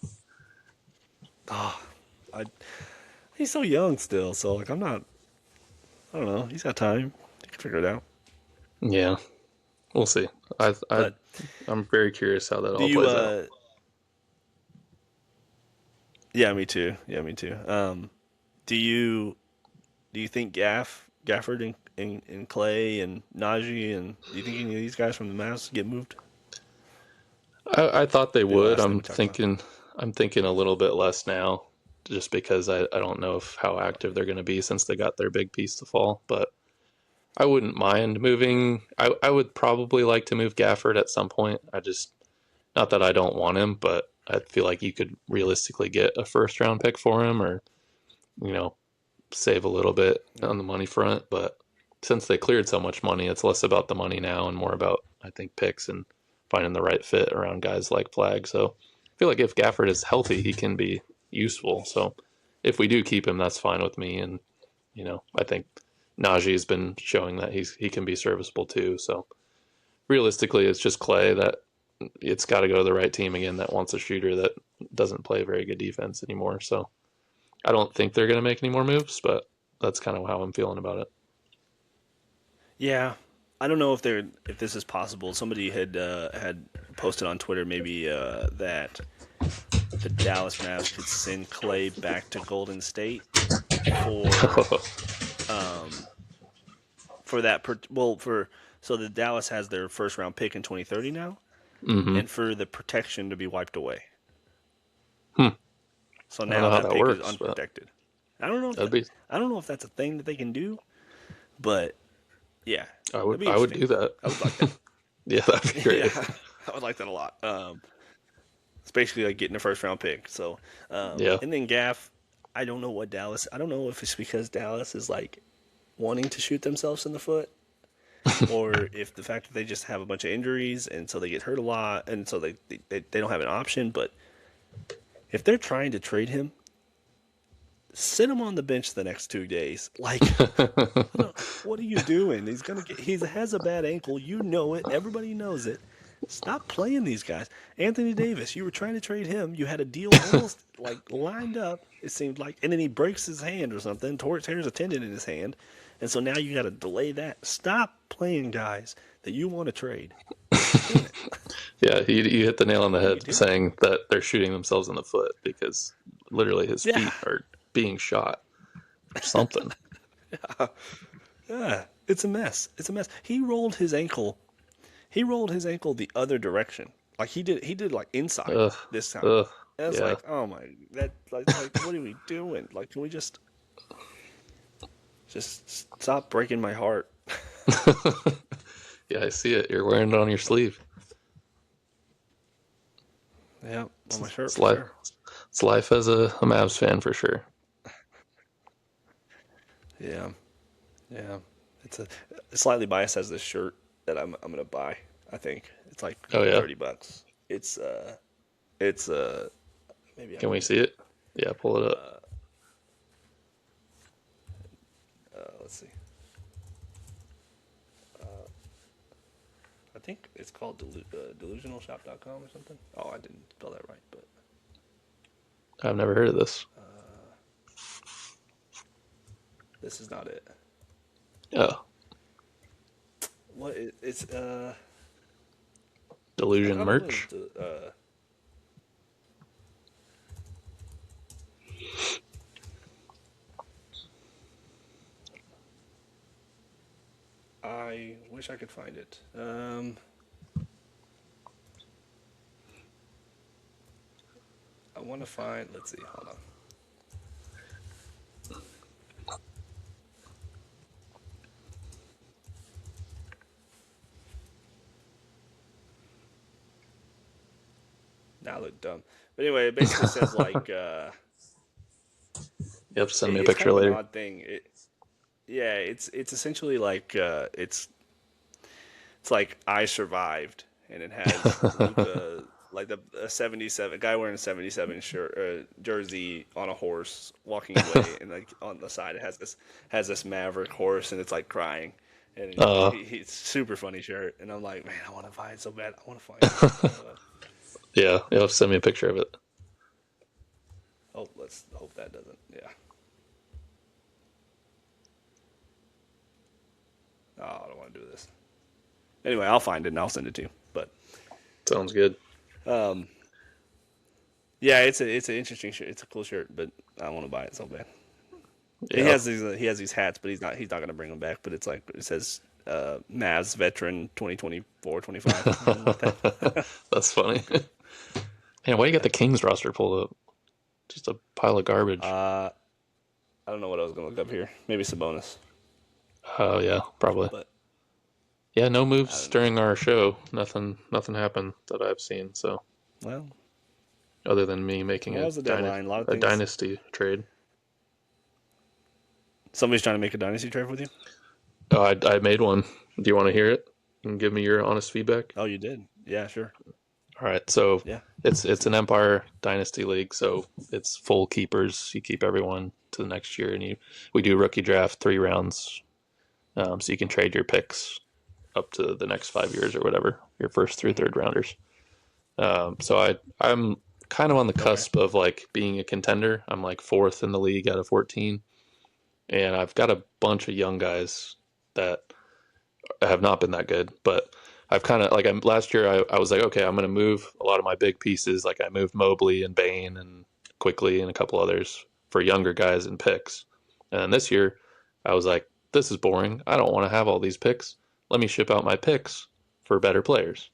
Oh, I he's so young still. So like I don't know. He's got time. He can figure it out. Yeah, we'll see. But I'm very curious how that do all you? plays out. Yeah, me too. Yeah, me too. Do you think Gafford and Clay and Najee and do you think any of these guys from the Mavs get moved? I thought they Be the would. last thing we talk about. I'm thinking a little bit less now, just because I don't know if how active they're going to be since they got their big piece to fall. But I wouldn't mind moving. I would probably like to move Gafford at some point. I just not that I don't want him, but I feel like you could realistically get a first round pick for him, or you know save a little bit on the money front. But since they cleared so much money, it's less about the money now and more about, I think, picks and finding the right fit around guys like Flag. So I feel like if Gafford is healthy, he can be useful. So if we do keep him, that's fine with me. And, I think Najee's been showing that he can be serviceable too. So realistically, it's just Clay that it's got to go to the right team again that wants a shooter that doesn't play very good defense anymore. So I don't think they're going to make any more moves, but that's kind of how I'm feeling about it. Yeah, I don't know if this is possible. Somebody had posted on Twitter maybe that the Dallas Mavs could send Clay back to Golden State for um for that per, well for so the Dallas has their first round pick in 2030 now, hmm and for the protection to be wiped away. Hmm. So I don't know now how that that pick is works, but unprotected. I don't know if that'd be. I don't know if that's a thing that they can do, but yeah, that'd be I would interesting. do that. I would like that. Yeah, that'd be great. Yeah, I would like that a lot. It's basically like getting a first round pick. So, Yeah. and then Gaff, I don't know what Dallas. I don't know if it's because Dallas is like wanting to shoot themselves in the foot, or if the fact that they just have a bunch of injuries and so they get hurt a lot, and so they don't have an option. But if they're trying to trade him, sit him on the bench the next 2 days. Like, what are you doing? He has a bad ankle. You know it. Everybody knows it. Stop playing these guys. Anthony Davis, you were trying to trade him. You had a deal almost like lined up, it seemed like, and then he breaks his hand or something, tears a tendon in his hand, and so now you got to delay that. Stop playing guys that you want to trade. Damn it. Yeah, you hit the nail on the What are you head doing? saying that they're shooting themselves in the foot because literally his Yeah, feet are being shot or something. yeah. It's a mess. It's a mess. He rolled his ankle the other direction. Like he did like inside Ugh, this time. ugh, And it's yeah. like, oh my, what are we doing? Like, can we just stop breaking my heart? Yeah, I see it. You're wearing it on your sleeve. Yeah, on my shirt It's for life. sure. It's life as a Mavs fan for sure. Yeah, yeah. It's a slightly biased as this shirt that I'm gonna buy. I think it's like Oh yeah. $30. It's maybe I Can we can see it? Yeah, pull it up. let's see. I think it's called delusionalshop.com or something. Oh, I didn't spell that right, but I've never heard of this. this is not it. Oh, It's I Delusion thought it was merch. I wish I could find it. I want to find. Let's see. Hold on. Now I look dumb. But anyway, it basically says like You have to send me a it's kind picture of an later. odd thing. Yeah, it's essentially like it's like I survived, and it has Luca like the a 77 guy wearing a 77 shirt jersey on a horse walking away, and like on the side it has this Maverick horse, and it's like crying, and Uh, he's super funny shirt, and I'm like, man, I want to buy it so bad. I want to find it. yeah, you'll have to send me a picture of it. Oh, let's hope that doesn't. Yeah. Oh, I don't want to do this. Anyway, I'll find it and I'll send it to you. But Sounds good. yeah, it's an interesting shirt. It's a cool shirt, but I want to buy it so bad. Yeah. He has these hats, but he's not gonna bring them back. But it's like it says Mavs veteran 2024 25 or something like that. That's funny. Man, why you got the Kings roster pulled up? Just a pile of garbage. I don't know what I was gonna look up here. Maybe Sabonis, Oh yeah, probably. but Yeah, no I moves don't know. during our show. Nothing happened that I've seen. So Well, other than me making that was the deadline. A lot of a things. dynasty trade. Somebody's trying to make a dynasty trade with you. Oh, I made one. Do you want to hear it and give me your honest feedback? Oh, you did. Yeah, sure. All right. So Yeah. it's an Empire Dynasty League. So it's full keepers. You keep everyone to the next year, and we do rookie draft 3 rounds. So you can trade your picks up to the next 5 years or whatever, your first through third rounders. I'm kind of on the Okay. cusp of like being a contender. I'm like fourth in the league out of 14, and I've got a bunch of young guys that have not been that good. But I've kind of like last year I was like, okay, I'm going to move a lot of my big pieces. Like I moved Mobley and Bain and Quickly and a couple others for younger guys and picks. And then this year I was like, this is boring. I don't want to have all these picks. Let me ship out my picks for better players.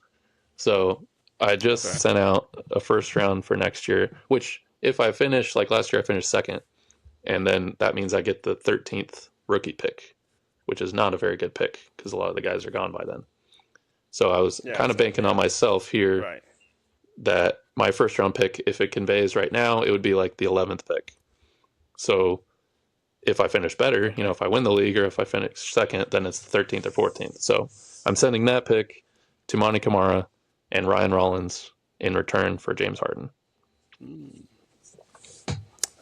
So I just Okay. sent out a first round for next year, which if I finish like last year, I finished second, and then that means I get the 13th rookie pick, which is not a very good pick because a lot of the guys are gone by then. So I was Yeah, kind of exactly. banking on Yeah. myself here Right. that my first round pick, if it conveys right now, it would be like the 11th pick. So if I finish better, Okay. if I win the league or if I finish second, then it's the 13th or 14th. So I'm sending that pick to Monty Kamara and Ryan Rollins in return for James Harden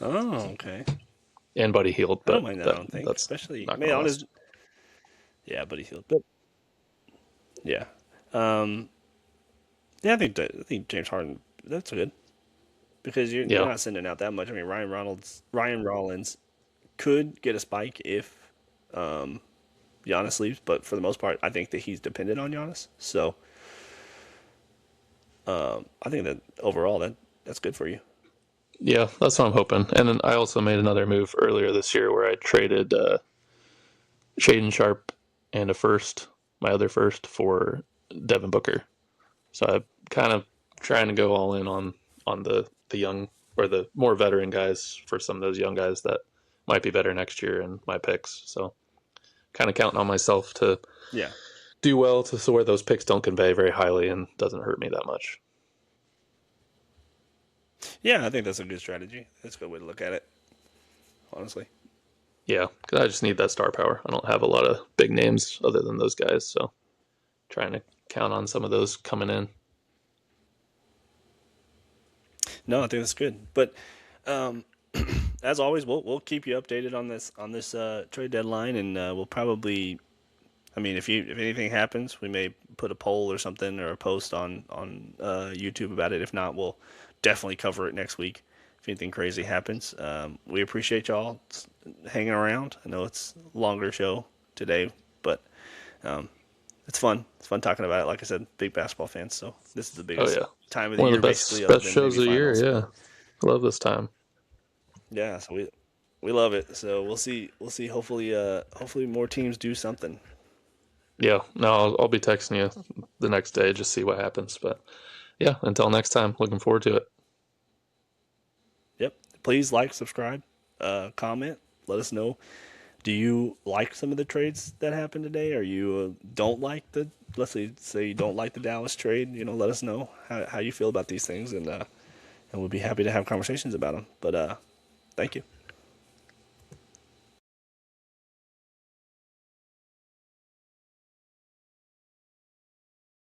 Oh, okay. and Buddy Hield, I don't but mind that. I don't think, that's especially, not man, going to on his, last. yeah, but he healed. But yeah, um, yeah, I think James Harden. That's good because you're Yeah, not sending out that much. I mean, Ryan Rollins could get a spike if Giannis leaves, but for the most part, I think that he's dependent on Giannis. So I think that overall that's good for you. yeah, that's what I'm hoping. And then I also made another move earlier this year where I traded Shaden Sharp and a first, my other first, for Devin Booker. So I'm kind of trying to go all in on the young or the more veteran guys for some of those young guys that might be better next year in my picks. So kind of counting on myself to Yeah, do well to so where those picks don't convey very highly and doesn't hurt me that much. yeah, I think that's a good strategy. That's a good way to look at it, honestly. Yeah, because I just need that star power. I don't have a lot of big names other than those guys, so trying to count on some of those coming in. No, I think that's good. But um, as always, we'll keep you updated on this trade deadline, and we'll probably. I mean, if anything happens, we may put a poll or something or a post on YouTube about it. If not, we'll definitely cover it next week. If anything crazy happens, we appreciate y'all hanging around. I know it's a longer show today, but um, it's fun. It's fun talking about it. Like I said, big basketball fans, so this is the Oh biggest yeah, time of the one of year, the basically, other best than shows maybe of the year. finals. Yeah, But I love this time. yeah, so we love it. So we'll see. We'll see. Hopefully more teams do something. Yeah, no, I'll be texting you the next day just see what happens. But yeah, until next time, looking forward to it. Yep. Please like, subscribe, comment. Let us know. Do you like some of the trades that happened today? Or you don't like the? Let's say you don't like the Dallas trade. Let us know how you feel about these things, and we'll be happy to have conversations about them. But thank you.